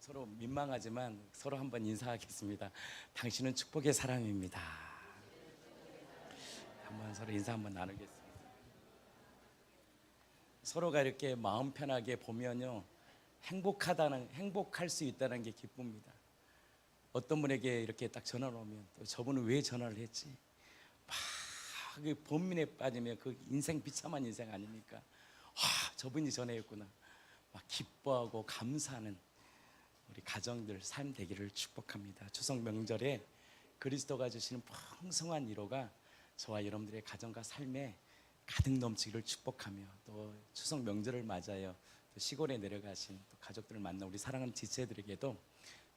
서로 민망하지만 서로 한번 인사하겠습니다. 당신은 축복의 사람입니다. 한번 서로 인사 한번 나누겠습니다. 서로가 이렇게 마음 편하게 보면요, 행복할 수 있다는 게 기쁩니다. 어떤 분에게 이렇게 딱 전화를 오면 또 저분은 왜 전화를 했지? 막 그 본민에 빠지면 그 인생 비참한 인생 아닙니까? 저분이 전화했구나. 막 기뻐하고 감사하는 우리 가정들 삶 되기를 축복합니다. 추석 명절에 그리스도가 주시는 풍성한 위로가 저와 여러분들의 가정과 삶에 가득 넘치기를 축복하며, 또 추석 명절을 맞아요 또 시골에 내려가신 또 가족들을 만나 우리 사랑하는 지체들에게도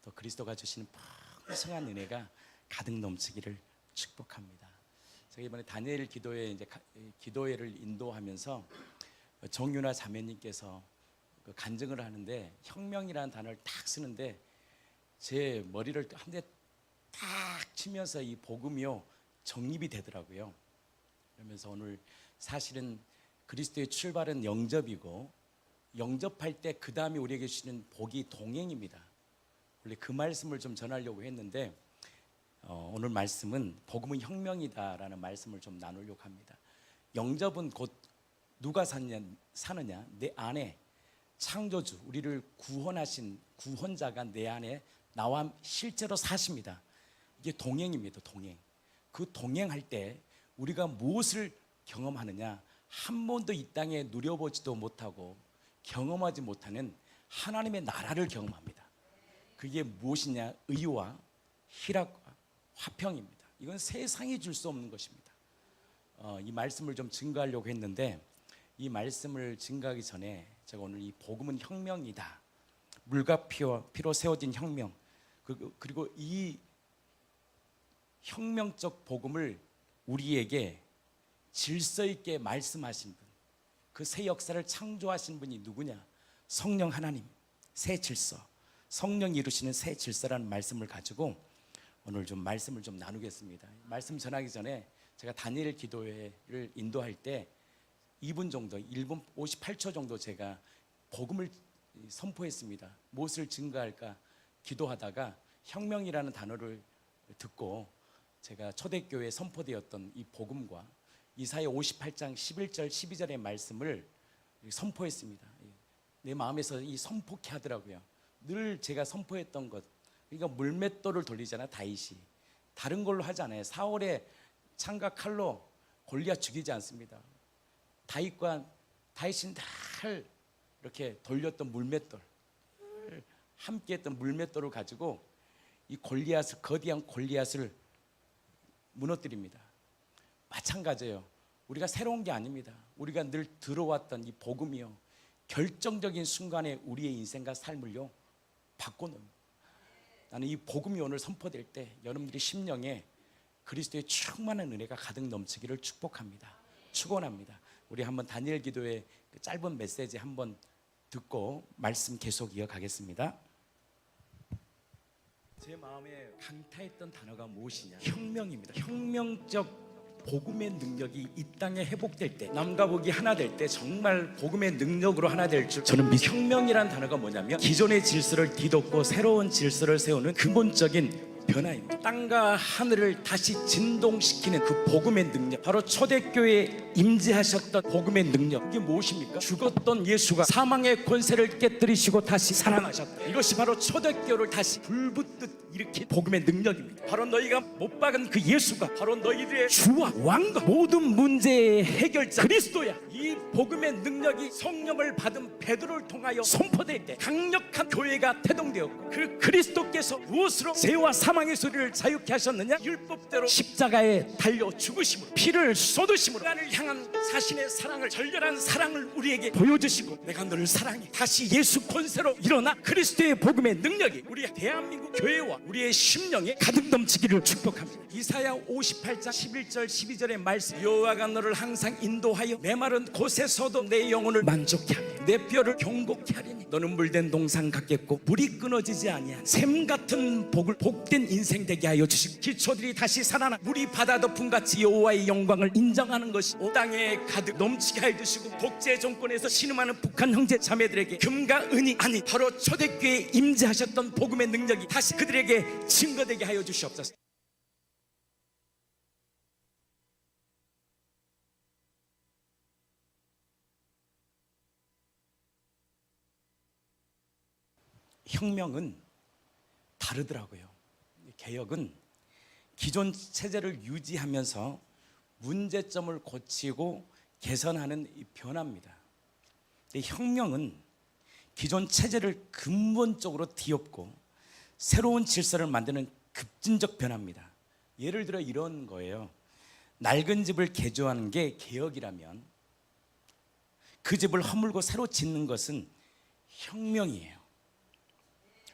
또 그리스도가 주시는 풍성한 은혜가 가득 넘치기를 축복합니다. 제가 이번에 다니엘 기도회 기도회를 인도하면서 정윤아 자매님께서 간증을 하는데 혁명이라는 단어를 딱 쓰는데 제 머리를 한 대 딱 치면서 이 복음이요 정립이 되더라고요. 그러면서 오늘 사실은 그리스도의 출발은 영접이고, 영접할 때 그 다음에 우리에게 주시는 복이 동행입니다. 원래 그 말씀을 좀 전하려고 했는데 오늘 말씀은 복음은 혁명이다라는 말씀을 좀 나누려고 합니다. 영접은 곧 누가 사느냐, 내 안에 창조주, 우리를 구원하신 구원자가 내 안에 나와 실제로 사십니다. 이게 동행입니다. 동행. 그 동행할 때 우리가 무엇을 경험하느냐, 한 번도 이 땅에 누려보지도 못하고 경험하지 못하는 하나님의 나라를 경험합니다. 그게 무엇이냐, 의와 희락과 화평입니다. 이건 세상이 줄 수 없는 것입니다. 이 말씀을 좀 증거하려고 했는데, 이 말씀을 증거하기 전에 제가 오늘 이 복음은 혁명이다, 물과 피로 세워진 혁명, 그리고 이 혁명적 복음을 우리에게 질서 있게 말씀하신 분, 그 새 역사를 창조하신 분이 누구냐? 성령 하나님, 새 질서, 성령이 이루시는 새 질서라는 말씀을 가지고 오늘 좀 말씀을 좀 나누겠습니다. 말씀 전하기 전에 제가 다니엘 기도회를 인도할 때 2분 정도, 1분 58초 정도 제가 복음을 선포했습니다. 무엇을 증거할까 기도하다가 혁명이라는 단어를 듣고 제가 초대교회에 선포되었던 이 복음과 이사야 58장 11절 12절의 말씀을 선포했습니다. 내 마음에서 이 선포케 하더라고요. 늘 제가 선포했던 것, 그러니까 물맷돌을 돌리잖아요. 다윗이 다른 걸로 하지 않아요. 사울의 창과 칼로 골리앗 죽이지 않습니다. 다윗이 늘 이렇게 돌렸던 물맷돌, 함께했던 물맷돌을 가지고 이 골리앗을, 거대한 골리앗을 무너뜨립니다. 마찬가지예요. 우리가 새로운 게 아닙니다. 우리가 늘 들어왔던 이 복음이요, 결정적인 순간에 우리의 인생과 삶을요 바꿔놓습니다. 나는 이 복음이 오늘 선포될 때 여러분들의 심령에 그리스도의 충만한 은혜가 가득 넘치기를 축복합니다. 축원합니다. 우리 한번 다니엘 기도의 그 짧은 메시지 한번 듣고 말씀 계속 이어가겠습니다. 제 마음에 강타했던 단어가 무엇이냐? 혁명입니다. 혁명적 복음의 능력이 이 땅에 회복될 때, 남과 북이 하나 될 때 정말 복음의 능력으로 하나 될 줄 저는 믿습니다. 혁명이라는 단어가 뭐냐면 기존의 질서를 뒤덮고 새로운 질서를 세우는 근본적인 변화입니다. 땅과 하늘을 다시 진동시키는 그 복음의 능력, 바로 초대교회에 임재하셨던 복음의 능력, 이게 무엇입니까? 죽었던 예수가 사망의 권세를 깨뜨리시고 다시 살아나셨다. 이것이 바로 초대교회를 다시 불붙듯 일으킨 복음의 능력입니다. 바로 너희가 못 박은 그 예수가 바로 너희들의 주와 왕과 모든 문제의 해결자 그리스도야. 이 복음의 능력이 성령을 받은 베드로를 통하여 선포될 때 강력한 교회가 태동되었고, 그 그리스도께서 무엇으로 죄와 사망의 소리를 자유케 하셨느냐? 율법대로 십자가에 달려 죽으심으로, 피를 쏟으심으로 나를 향한 자신의 사랑을, 절렬한 사랑을 우리에게 보여주시고, 내가 너를 사랑해. 다시 예수 권세로 일어나 그리스도의 복음의 능력이 우리 대한민국 교회와 우리의 심령에 가득 넘치기를 축복합니다. 이사야 58장 11절 12절의 말씀, 여호와가 너를 항상 인도하여 메마른 곳에서도 내 영혼을 만족케 합니다. 내 뼈를 경고케 하리니 너는 물된 동산 같겠고 물이 끊어지지 아니한 샘 같은 복된 인생 되게 하여 주시고 기초들이 다시 살아나 물이 바다 덮음같이 여호와의 영광을 인정하는 것이 땅에 가득 넘치게 하여 주시고 독재 정권에서 신음하는 북한 형제 자매들에게 금과 은이 아니 바로 초대교회에 임재하셨던 복음의 능력이 다시 그들에게 증거되게 하여 주시옵소서. 혁명은 다르더라고요. 개혁은 기존 체제를 유지하면서 문제점을 고치고 개선하는 변화입니다. 혁명은 기존 체제를 근본적으로 뒤엎고 새로운 질서를 만드는 급진적 변화입니다. 예를 들어 이런 거예요. 낡은 집을 개조하는 게 개혁이라면 그 집을 허물고 새로 짓는 것은 혁명이에요.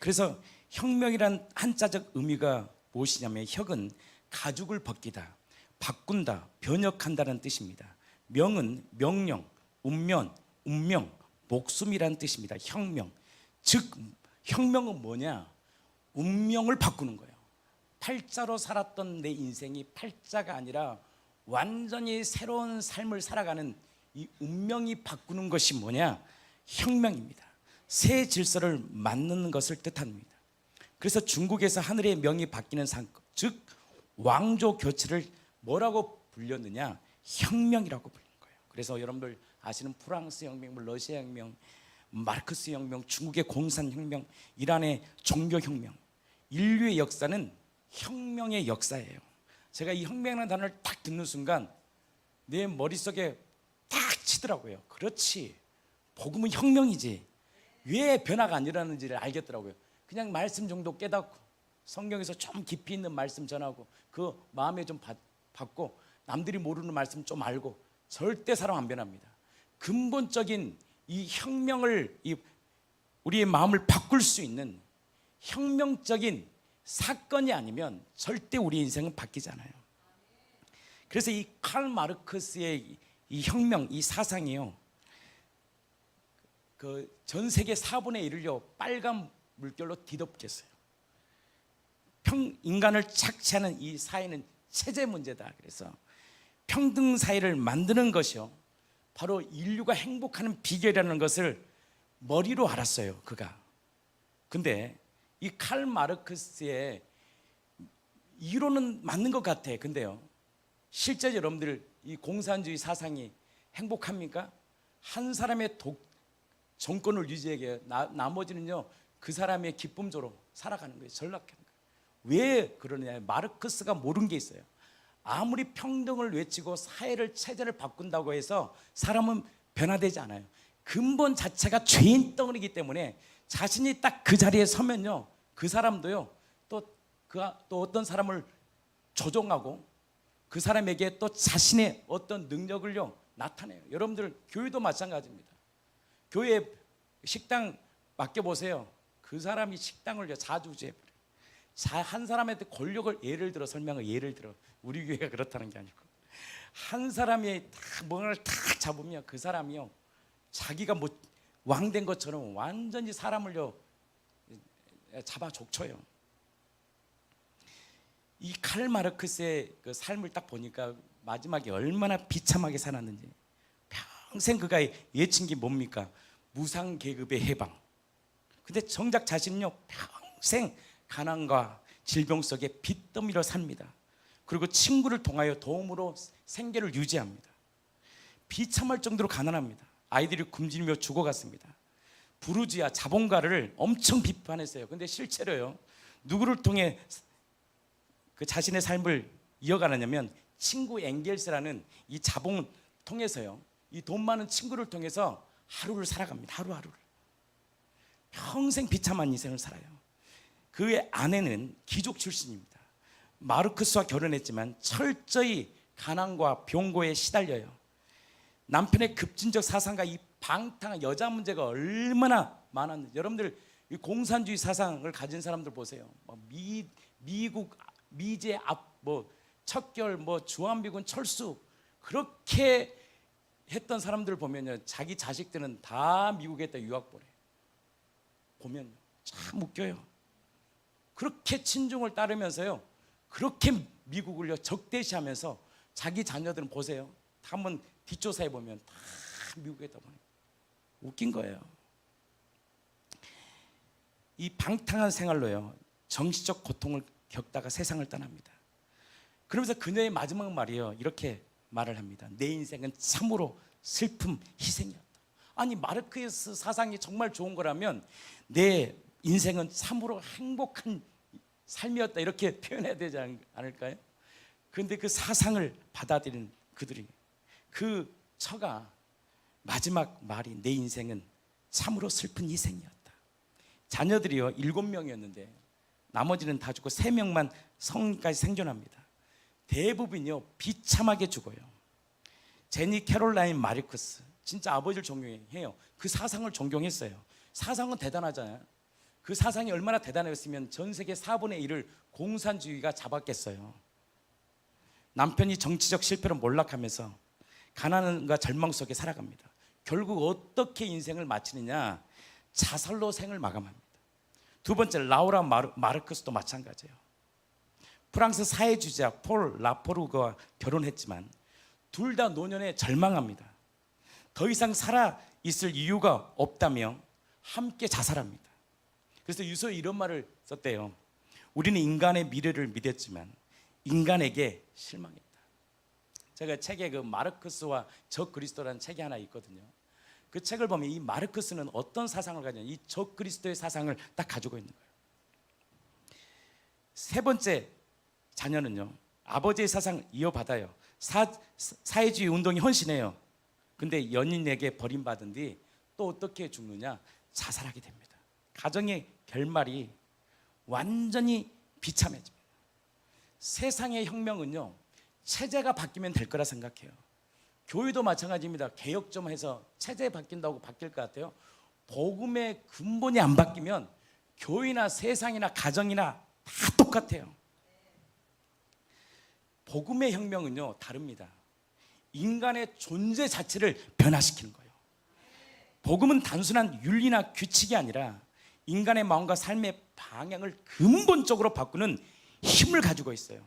그래서 혁명이란 한자적 의미가 무엇이냐면 혁은 가죽을 벗기다, 바꾼다, 변혁한다는 뜻입니다. 명은 명령, 운명, 목숨이라는 뜻입니다. 혁명. 즉 혁명은 뭐냐? 운명을 바꾸는 거예요. 팔자로 살았던 내 인생이 팔자가 아니라 완전히 새로운 삶을 살아가는 이 운명이 바꾸는 것이 뭐냐? 혁명입니다. 새 질서를 만드는 것을 뜻합니다. 그래서 중국에서 하늘의 명이 바뀌는 사건, 즉 왕조 교체를 뭐라고 불렸느냐? 혁명이라고 불린 거예요. 그래서 여러분들 아시는 프랑스 혁명, 러시아 혁명, 마르크스 혁명, 중국의 공산혁명, 이란의 종교혁명, 인류의 역사는 혁명의 역사예요. 제가 이 혁명이라는 단어를 딱 듣는 순간 내 머릿속에 딱 치더라고요. 그렇지, 복음은 혁명이지. 왜 변화가 안 일어나는지를 알겠더라고요. 그냥 말씀 정도 깨닫고 성경에서 좀 깊이 있는 말씀 전하고 그 마음에 좀 받고 남들이 모르는 말씀 좀 알고 절대 사람 안 변합니다. 근본적인 이 혁명을, 우리의 마음을 바꿀 수 있는 혁명적인 사건이 아니면 절대 우리 인생은 바뀌지 않아요. 그래서 이 칼 마르크스의 이 혁명, 이 사상이요, 그 전 세계 4분의 1을요 빨간 물결로 뒤덮겠어요. 인간을 착취하는 이 사회는 체제 문제다. 그래서 평등 사회를 만드는 것이요 바로 인류가 행복하는 비결이라는 것을 머리로 알았어요, 그가. 근데 이 칼 마르크스의 이론은 맞는 것 같아. 근데요, 실제 여러분들 이 공산주의 사상이 행복합니까? 한 사람의 정권을 유지하게 나머지는요 그 사람의 기쁨조로 살아가는 거예요. 전락하는 거예요. 왜 그러느냐? 마르크스가 모르는 게 있어요. 아무리 평등을 외치고 사회를, 체제를 바꾼다고 해서 사람은 변화되지 않아요. 근본 자체가 죄인 덩어리이기 때문에 자신이 딱 그 자리에 서면요 그 사람도요 또 어떤 사람을 조종하고 그 사람에게 또 자신의 어떤 능력을요 나타내요. 여러분들 교회도 마찬가지입니다. 교회 식당 맡겨보세요. 그 사람이 식당을 자주제해버려요. 한 사람한테 권력을 예를 들어 우리 교회가 그렇다는 게 아니고 한 사람이 다 뭔가를 다 잡으면 그 사람이요 자기가 뭐 왕된 것처럼 완전히 사람을요 잡아 족쳐요. 이 칼 마르크스의 그 삶을 딱 보니까 마지막에 얼마나 비참하게 살았는지. 평생 그가 외친 게 뭡니까? 무상계급의 해방. 근데 정작 자신은요 평생 가난과 질병 속에 빚더미로 삽니다. 그리고 친구를 통하여 도움으로 생계를 유지합니다. 비참할 정도로 가난합니다. 아이들이 굶주리며 죽어갔습니다. 부르주아 자본가를 엄청 비판했어요. 근데 실제로요 누구를 통해 그 자신의 삶을 이어가느냐면 친구 엥겔스라는 이 자본을 통해서요 이 돈 많은 친구를 통해서 하루를 살아갑니다. 하루하루를 평생 비참한 인생을 살아요. 그의 아내는 귀족 출신입니다. 마르크스와 결혼했지만 철저히 가난과 병고에 시달려요. 남편의 급진적 사상과 이 방탕한 여자 문제가 얼마나 많았는지. 여러분들 이 공산주의 사상을 가진 사람들 보세요. 미국 미제 첩결 주한미군 철수 그렇게 했던 사람들 보면요, 자기 자식들은 다 미국에다 유학 보내. 보면 참 웃겨요. 그렇게 친중을 따르면서요, 그렇게 미국을요 적대시하면서 자기 자녀들은 보세요, 다 한번 뒷조사해 보면 다 미국에다 보내. 웃긴 거예요. 이 방탕한 생활로요 정신적 고통을 겪다가 세상을 떠납니다. 그러면서 그녀의 마지막 말이요, 이렇게 말을 합니다. 내 인생은 참으로 슬픔, 희생이었다. 아니, 마르크스 사상이 정말 좋은 거라면 내 인생은 참으로 행복한 삶이었다, 이렇게 표현해야 되지 않을까요? 그런데 그 사상을 받아들인 그들이, 그 처가 마지막 말이 내 인생은 참으로 슬픈 희생이었다. 자녀들이요 7명이었는데 나머지는 다 죽고 3명만 성까지 생존합니다. 대부분이요 비참하게 죽어요. 제니 캐롤라인 마르크스, 진짜 아버지를 존경해요. 그 사상을 존경했어요. 사상은 대단하잖아요. 그 사상이 얼마나 대단했으면 전 세계 4분의 1을 공산주의가 잡았겠어요. 남편이 정치적 실패로 몰락하면서 가난과 절망 속에 살아갑니다. 결국 어떻게 인생을 마치느냐, 자살로 생을 마감합니다. 두 번째, 라우라 마르크스도 마찬가지예요. 프랑스 사회주의자 폴 라포르그와 결혼했지만 둘 다 노년에 절망합니다. 더 이상 살아 있을 이유가 없다며 함께 자살합니다. 그래서 유서에 이런 말을 썼대요. 우리는 인간의 미래를 믿었지만 인간에게 실망했다. 제가 책에 그 마르크스와 적 그리스도라는 책이 하나 있거든요. 그 책을 보면 이 마르크스는 어떤 사상을 가지냐, 이 적 그리스도의 사상을 딱 가지고 있는 거예요. 세 번째 자녀는요, 아버지의 사상을 이어받아요. 사회주의 운동에 헌신해요. 근데 연인에게 버림받은 뒤 또 어떻게 죽느냐, 자살하게 됩니다. 가정의 결말이 완전히 비참해집니다. 세상의 혁명은요 체제가 바뀌면 될 거라 생각해요. 교회도 마찬가지입니다. 개혁 좀 해서 체제 바뀐다고 바뀔 것 같아요. 복음의 근본이 안 바뀌면 교회나 세상이나 가정이나 다 똑같아요. 복음의 혁명은요 다릅니다. 인간의 존재 자체를 변화시키는 거예요. 복음은 단순한 윤리나 규칙이 아니라 인간의 마음과 삶의 방향을 근본적으로 바꾸는 힘을 가지고 있어요.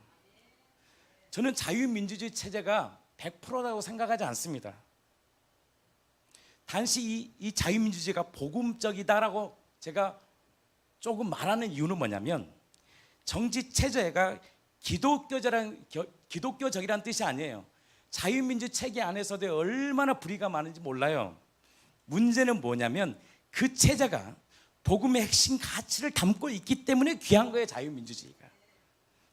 저는 자유민주주의 체제가 100%라고 생각하지 않습니다. 단지 이 자유민주주의가 복음적이다라고 제가 조금 말하는 이유는 뭐냐면, 정치 체제가 기독교적이라는 뜻이 아니에요. 자유민주 체계 안에서도 얼마나 불의가 많은지 몰라요. 문제는 뭐냐면 그 체제가 복음의 핵심 가치를 담고 있기 때문에 귀한 거예요, 자유민주주의가.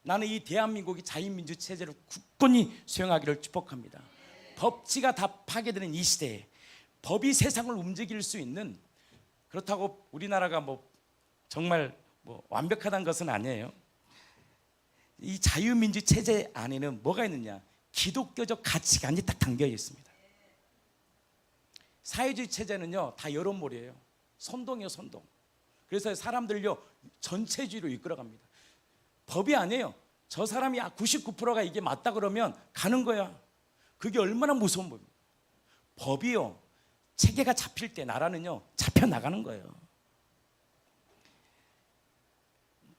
나는 이 대한민국이 자유민주 체제를 굳건히 수용하기를 축복합니다. 법치가 다 파괴되는 이 시대에 법이 세상을 움직일 수 있는, 그렇다고 우리나라가 정말 완벽하다는 것은 아니에요. 이 자유민주 체제 안에는 뭐가 있느냐, 기독교적 가치관이 딱 담겨 있습니다. 사회주의 체제는요 다 여론몰이에요. 선동이에요, 선동. 그래서 사람들요 전체주의로 이끌어갑니다. 법이 아니에요. 저 사람이 99%가 이게 맞다 그러면 가는 거야. 그게 얼마나 무서운 법입니다. 법이요 체계가 잡힐 때 나라는요 잡혀 나가는 거예요.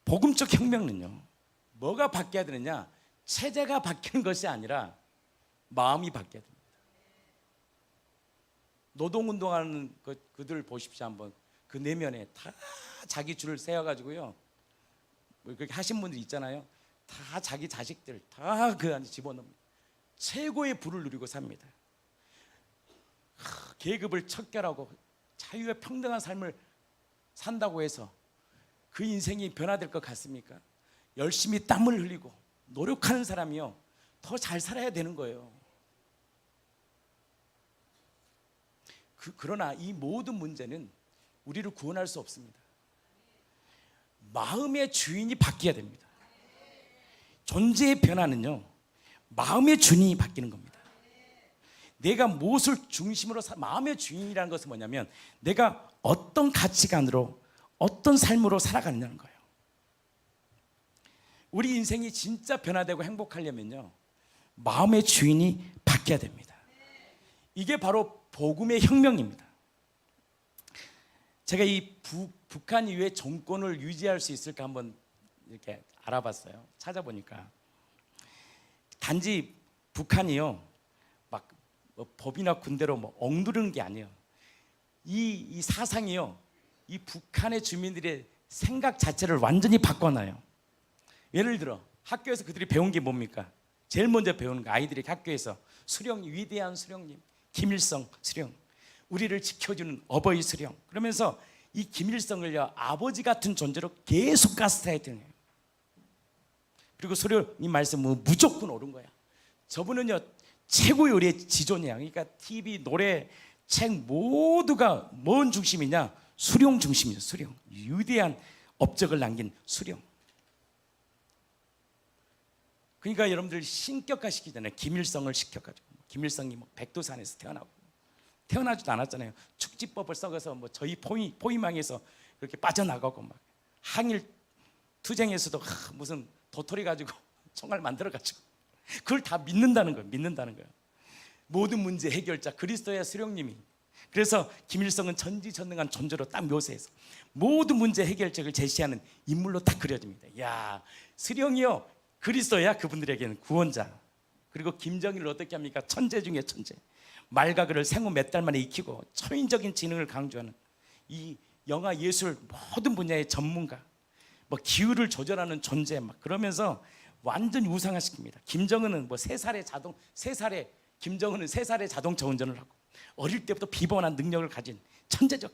복음적 혁명은요 뭐가 바뀌어야 되느냐, 체제가 바뀌는 것이 아니라 마음이 바뀌어야 됩니다. 노동운동하는 그들 보십시오. 한번 그 내면에 다 자기 줄을 세워가지고요 그렇게 하신 분들 있잖아요. 다 자기 자식들 다 그 안에 집어넣습니다. 최고의 부를 누리고 삽니다. 계급을 척결하고 자유와 평등한 삶을 산다고 해서 그 인생이 변화될 것 같습니까? 열심히 땀을 흘리고 노력하는 사람이요 더 잘 살아야 되는 거예요. 그러나 이 모든 문제는 우리를 구원할 수 없습니다. 마음의 주인이 바뀌어야 됩니다. 존재의 변화는요 마음의 주인이 바뀌는 겁니다. 내가 무엇을 중심으로 마음의 주인이라는 것은 뭐냐면 내가 어떤 가치관으로 어떤 삶으로 살아가느냐는 거예요. 우리 인생이 진짜 변화되고 행복하려면요 마음의 주인이 바뀌어야 됩니다. 이게 바로 복음의 혁명입니다. 제가 이 북한 이후에 정권을 유지할 수 있을까 한번 이렇게 알아봤어요. 찾아보니까 단지 북한이요 막 뭐 법이나 군대로 뭐 억누르는 게 아니에요. 이 사상이요 이 북한의 주민들의 생각 자체를 완전히 바꿔놔요. 예를 들어 학교에서 그들이 배운 게 뭡니까? 제일 먼저 배우는 거 아이들이 학교에서 수령, 위대한 수령님 김일성 수령, 우리를 지켜주는 어버이 수령, 그러면서 이 김일성을요 아버지 같은 존재로 계속 가스라이팅을 해요. 그리고 수령님 말씀은 무조건 옳은 거야. 저분은요 최고의 우리의 지존이야. 그러니까 TV, 노래, 책 모두가 뭔 중심이냐? 수령 중심이죠. 수령, 위대한 업적을 남긴 수령. 그러니까 여러분들 신격화시키기 전에 김일성을 시켜가지고, 김일성이 뭐 백두산에서 태어나지도 않았잖아요. 축지법을 썩어서 뭐 저희 포위망에서 그렇게 빠져나가고 막 항일 투쟁에서도 무슨 도토리 가지고 총알 만들어가지고 그걸 다 믿는다는 거예요. 모든 문제 해결자 그리스도의 수령님이. 그래서 김일성은 전지전능한 존재로 딱 묘사해서 모든 문제 해결책을 제시하는 인물로 딱 그려집니다. 야, 수령이요 그리스도야 그분들에게는 구원자. 그리고 김정일을 어떻게 합니까? 천재 중에 천재. 말과 글을 생후 몇 달 만에 익히고 초인적인 지능을 강조하는 이 영화 예술 모든 분야의 전문가, 뭐 기후를 조절하는 존재 막 그러면서 완전히 우상화시킵니다. 김정은은 뭐 3살에 김정은은 3살에 자동차 운전을 하고 어릴 때부터 비범한 능력을 가진 천재적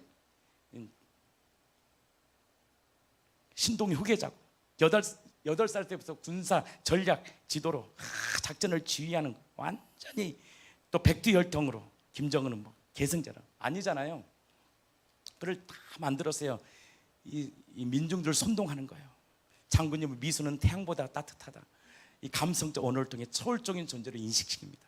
신동의 후계자고 8살 때부터 군사 전략 지도로 작전을 지휘하는 거. 완전히 또 백두혈통으로 김정은은 뭐 계승자라 아니잖아요. 그를 다 만들었어요. 이 민중들 선동하는 거예요. 장군님 미소는 태양보다 따뜻하다. 이 감성적 언어를 통해 초월적인 존재로 인식시킵니다.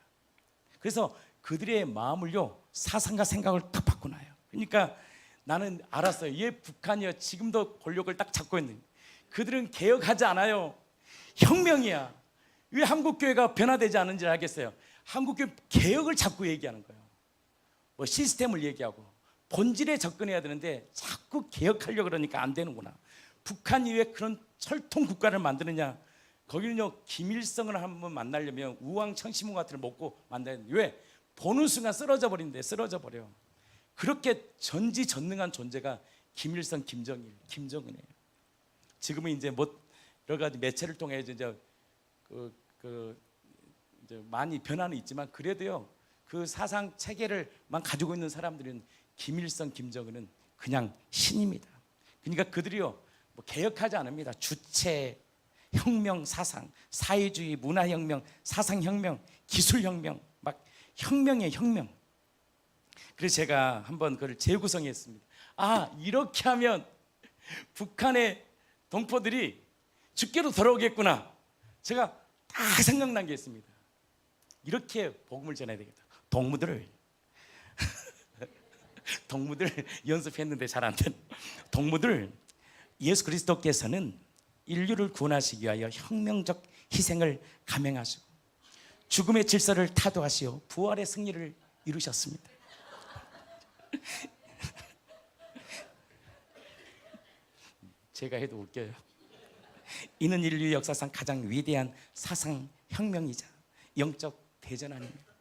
그래서 그들의 마음을요 사상과 생각을 딱 바꾸나요. 그러니까 나는 알았어요. 얘 북한이요 지금도 권력을 딱 잡고 있는. 그들은 개혁하지 않아요. 혁명이야. 왜 한국교회가 변화되지 않은지 알겠어요. 한국교회 개혁을 자꾸 얘기하는 거예요. 뭐 시스템을 얘기하고 본질에 접근해야 되는데 자꾸 개혁하려고 그러니까 안 되는구나. 북한 이후에 그런 철통 국가를 만드느냐. 거기는요 김일성을 한번 만나려면 우왕청심원 같은 걸 먹고 만나야 돼. 왜? 보는 순간 쓰러져 버린대. 쓰러져 버려. 그렇게 전지전능한 존재가 김일성, 김정일, 김정은이에요. 지금은 이제 뭐 여러 가지 매체를 통해 이제 이제 많이 변화는 있지만 그래도요 그 사상 체계를만 가지고 있는 사람들은 김일성, 김정은은 그냥 신입니다. 그러니까 그들이요 뭐 개혁하지 않습니다. 주체, 혁명, 사상, 사회주의, 문화혁명, 사상혁명, 기술혁명, 막 혁명의 혁명. 그래서 제가 한번 그걸 재구성했습니다. 아 이렇게 하면 북한의 동포들이 죽게도 돌아오겠구나. 제가 다 생각난 게 있습니다. 이렇게 복음을 전해야 되겠다. 동무들 연습했는데 잘 안 된 동무들. 예수 그리스도께서는 인류를 구원하시기 위하여 혁명적 희생을 감행하시고 죽음의 질서를 타도하시어 부활의 승리를 이루셨습니다. 제가 해도 웃겨요. 이는 인류 역사상 가장 위대한 사상 혁명이자 영적 대전 아닙니까?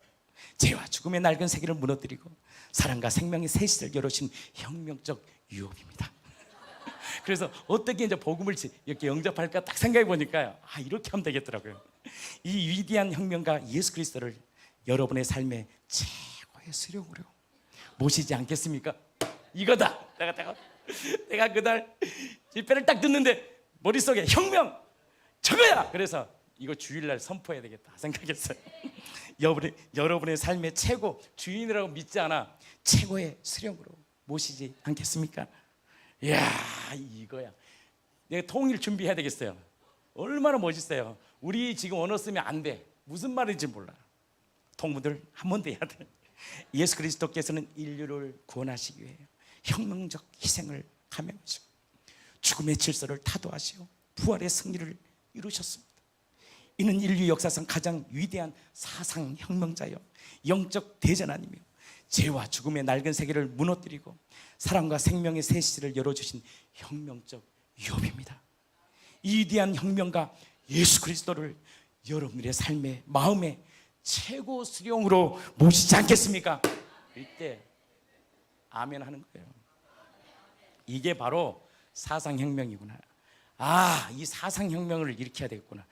죄와 죽음의 낡은 세계를 무너뜨리고 사랑과 생명의 새 시대를 열어신 혁명적 유업입니다. 그래서 어떻게 이제 복음을 이렇게 영접할까 딱 생각해 보니까요. 아 이렇게 하면 되겠더라고요. 이 위대한 혁명가 예수 그리스도를 여러분의 삶의 최고의 수령으로 모시지 않겠습니까? 이거다. 내가 그날 집회를 딱 듣는데 머릿속에 혁명 저거야. 그래서 이거 주일날 선포해야 되겠다 생각했어요. 여러분의 삶의 최고 주인이라고 믿지 않아 최고의 수령으로 모시지 않겠습니까? 이야 이거야. 내가 통일 준비해야 되겠어요. 얼마나 멋있어요. 우리 지금 언어 쓰면 안 돼. 무슨 말인지 몰라. 동무들 한 번 더 해야 돼. 예수 그리스도께서는 인류를 구원하시기 위해 혁명적 희생을 감행하시고 죽음의 질서를 타도하시고 부활의 승리를 이루셨습니다. 이는 인류 역사상 가장 위대한 사상 혁명자요 영적 대전하니며 죄와 죽음의 낡은 세계를 무너뜨리고 사랑과 생명의 새 시대를 열어주신 혁명적 유업입니다. 이 위대한 혁명가 예수 그리스도를 여러분들의 삶의 마음의 최고 수령으로 모시지 않겠습니까? 이때 아멘 하는 거예요. 이게 바로 사상혁명이구나. 이 사상혁명을 일으켜야 되겠구나.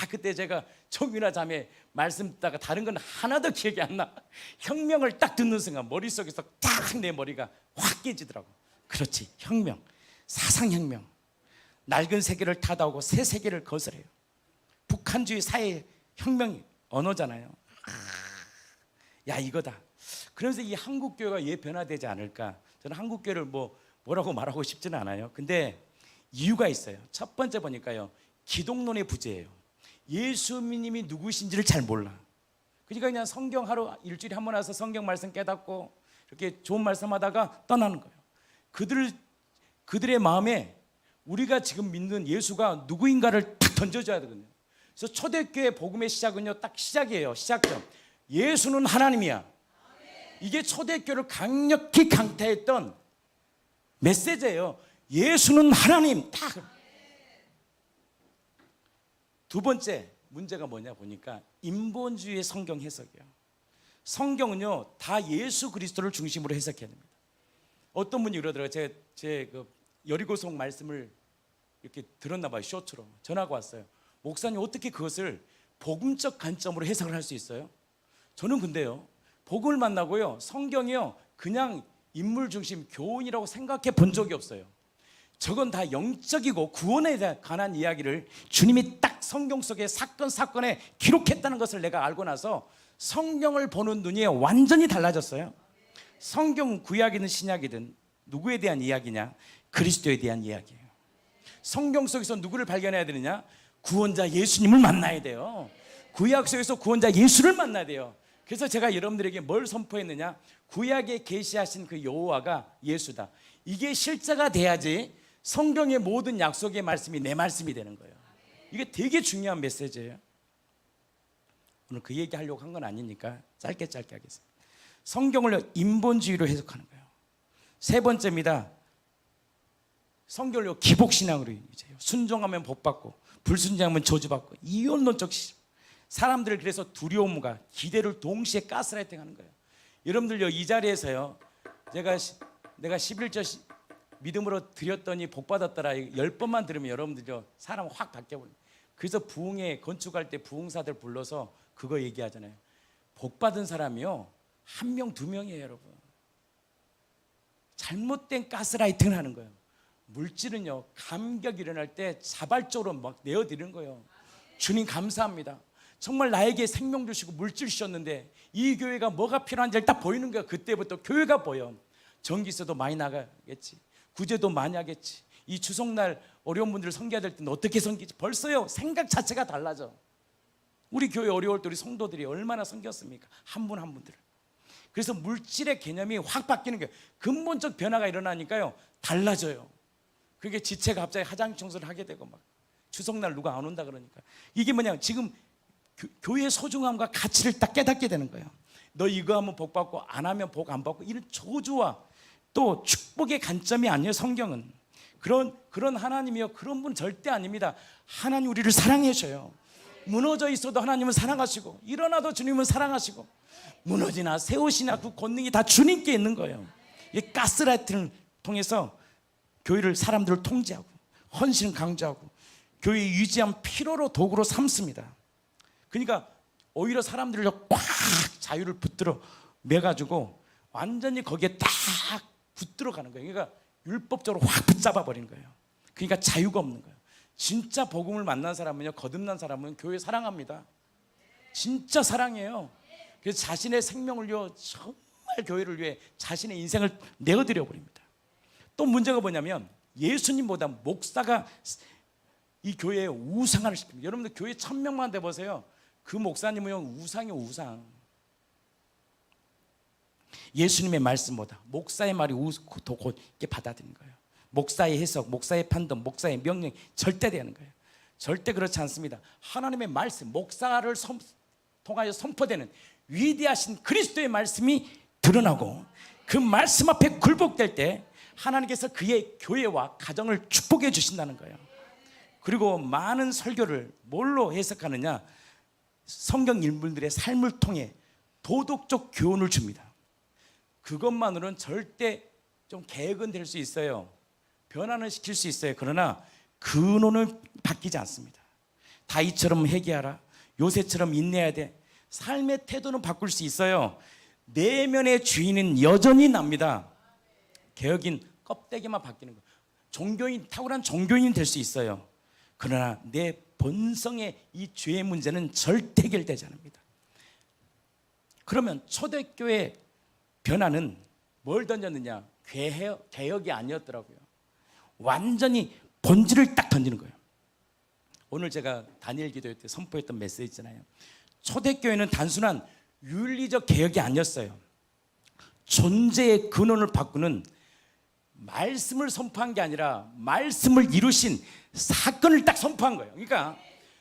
그때 제가 청유나 자매 말씀 듣다가 다른 건 하나도 기억이 안 나. 혁명을 딱 듣는 순간 머릿속에서 딱 내 머리가 확 깨지더라고. 그렇지, 혁명, 사상혁명. 낡은 세계를 타다오고 새 세계를 거스려요. 북한주의 사회 혁명 언어잖아요. 이거다. 그래서 이 한국교회가 왜 변화되지 않을까? 저는 한국교회를 뭐라고 말하고 싶지는 않아요. 근데 이유가 있어요. 첫 번째 보니까요, 기독론의 부재예요. 예수님이 누구신지를 잘 몰라. 그러니까 그냥 성경 하루 일주일에 한 번 와서 성경 말씀 깨닫고 이렇게 좋은 말씀하다가 떠나는 거예요. 그들의 마음에 우리가 지금 믿는 예수가 누구인가를 딱 던져줘야 되거든요. 그래서 초대교회 복음의 시작은요, 딱 시작이에요. 시작점. 예수는 하나님이야. 이게 초대교회를 강력히 강타했던 메시지예요. 예수는 하나님. 딱. 두 번째 문제가 뭐냐 보니까 인본주의의 성경 해석이에요. 성경은요, 다 예수 그리스도를 중심으로 해석해야 됩니다. 어떤 분이 그러더라고요. 제 여리고성 말씀을 이렇게 들었나 봐요. 쇼처럼 전화가 왔어요. 목사님, 어떻게 그것을 복음적 관점으로 해석을 할 수 있어요? 저는 근데요, 복음을 만나고요, 성경이요, 그냥 인물 중심 교훈이라고 생각해 본 적이 없어요. 저건 다 영적이고 구원에 관한 이야기를 주님이 딱 성경 속의 사건에 기록했다는 것을 내가 알고 나서 성경을 보는 눈이 완전히 달라졌어요. 성경 구약이든 신약이든 누구에 대한 이야기냐? 그리스도에 대한 이야기예요. 성경 속에서 누구를 발견해야 되느냐? 구원자 예수님을 만나야 돼요. 구약 속에서 구원자 예수를 만나야 돼요. 그래서 제가 여러분들에게 뭘 선포했느냐? 구약에 계시하신 그 여호와가 예수다. 이게 실제가 돼야지 성경의 모든 약속의 말씀이 내 말씀이 되는 거예요. 이게 되게 중요한 메시지예요. 오늘 그 얘기 하려고 한 건 아니니까 짧게 하겠습니다. 성경을 인본주의로 해석하는 거예요. 세 번째입니다. 성경을 기복신앙으로 유지해요. 순종하면 복받고 불순종하면 저주받고 이혼론적 사람들을 그래서 두려움과 기대를 동시에 가스라이팅하는 거예요. 여러분들요, 이 자리에서요, 내가 11절 믿음으로 드렸더니 복받았더라 10번만 들으면 여러분들요, 사람 확 바뀌어버려요. 그래서 부흥회 건축할 때 부흥사들 불러서 그거 얘기하잖아요. 복받은 사람이요, 1명, 2명이에요, 여러분. 잘못된 가스라이팅을 하는 거예요. 물질은요, 감격이 일어날 때 자발적으로 막 내어드리는 거예요. 주님 감사합니다. 정말 나에게 생명 주시고 물질 주셨는데 이 교회가 뭐가 필요한지를 딱 보이는 거예요. 그때부터 교회가 보여. 전기세도 많이 나가겠지, 구제도 많이 하겠지, 이 추석날 어려운 분들을 섬겨야 될 때는 어떻게 섬기지, 벌써요 생각 자체가 달라져. 우리 교회 어려울 때 우리 성도들이 얼마나 섬겼습니까? 한 분 한 분들을. 그래서 물질의 개념이 확 바뀌는 거예요. 근본적 변화가 일어나니까요, 달라져요. 그게 지체가 갑자기 화장 청소를 하게 되고 막 추석날 누가 안 온다 그러니까 이게 뭐냐, 지금 교회의 소중함과 가치를 딱 깨닫게 되는 거예요. 너 이거 하면 복 받고 안 하면 복 안 받고, 이런 저주와 또 축복의 관점이 아니에요. 성경은 그런 하나님이요, 그런 분 절대 아닙니다. 하나님 우리를 사랑해 주셔요. 무너져 있어도 하나님은 사랑하시고 일어나도 주님은 사랑하시고 무너지나 세우시나 그 권능이 다 주님께 있는 거예요. 이 가스라이팅을 통해서 교회를, 사람들을 통제하고 헌신을 강조하고 교회 유지한 필요로 도구로 삼습니다. 그러니까 오히려 사람들을 꽉 자유를 붙들어 매가지고 완전히 거기에 딱 붙들어 가는 거예요. 그러니까 율법적으로 확 붙잡아 버린 거예요. 그러니까 자유가 없는 거예요. 진짜 복음을 만난 사람은요, 거듭난 사람은 교회 사랑합니다. 진짜 사랑해요. 그래서 자신의 생명을요, 정말 교회를 위해 자신의 인생을 내어드려 버립니다. 또 문제가 뭐냐면 예수님보다 목사가 이 교회에 우상화를 시킵니다. 여러분들 교회 1000명만 돼보세요. 그 목사님은 우상이에요, 우상. 예수님의 말씀보다 목사의 말이 더 곧게 받아들이는 거예요. 목사의 해석, 목사의 판단, 목사의 명령이 절대 되는 거예요. 절대 그렇지 않습니다. 하나님의 말씀, 목사를 통하여 선포되는 위대하신 그리스도의 말씀이 드러나고 그 말씀 앞에 굴복될 때 하나님께서 그의 교회와 가정을 축복해 주신다는 거예요. 그리고 많은 설교를 뭘로 해석하느냐? 성경 인물들의 삶을 통해 도덕적 교훈을 줍니다. 그것만으로는 절대 좀 개혁은 될 수 있어요. 변화는 시킬 수 있어요. 그러나 근원은 바뀌지 않습니다. 다윗처럼 회개하라, 요새처럼 인내해야 돼. 삶의 태도는 바꿀 수 있어요. 내면의 주인은 여전히 납니다. 개혁인 껍데기만 바뀌는 거예요. 종교인, 탁월한 종교인이 될 수 있어요. 그러나 내 본성의 이 죄의 문제는 절대 해결되지 않습니다. 그러면 초대교회 변화는 뭘 던졌느냐? 개혁이 아니었더라고요. 완전히 본질을 딱 던지는 거예요. 오늘 제가 다니엘 기도회 때 선포했던 메시지 있잖아요. 초대교회는 단순한 윤리적 개혁이 아니었어요. 존재의 근원을 바꾸는, 말씀을 선포한 게 아니라 말씀을 이루신 사건을 딱 선포한 거예요. 그러니까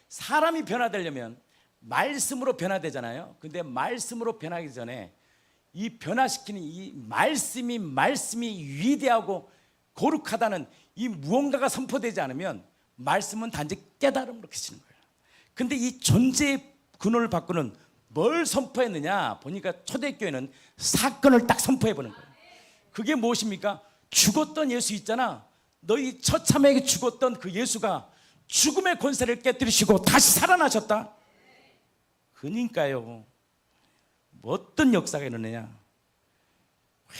사람이 변화되려면 말씀으로 변화되잖아요. 근데 말씀으로 변하기 전에 이 변화시키는 이 말씀이 위대하고 거룩하다는 이 무언가가 선포되지 않으면 말씀은 단지 깨달음으로 그치는 거예요. 근데 이 존재의 근원을 바꾸는 뭘 선포했느냐 보니까 초대교회는 사건을 딱 선포해 보는 거예요. 그게 무엇입니까? 죽었던 예수 있잖아. 너희 처참하게 죽었던 그 예수가 죽음의 권세를 깨뜨리시고 다시 살아나셨다. 그러니까요, 어떤 역사가 일어나냐?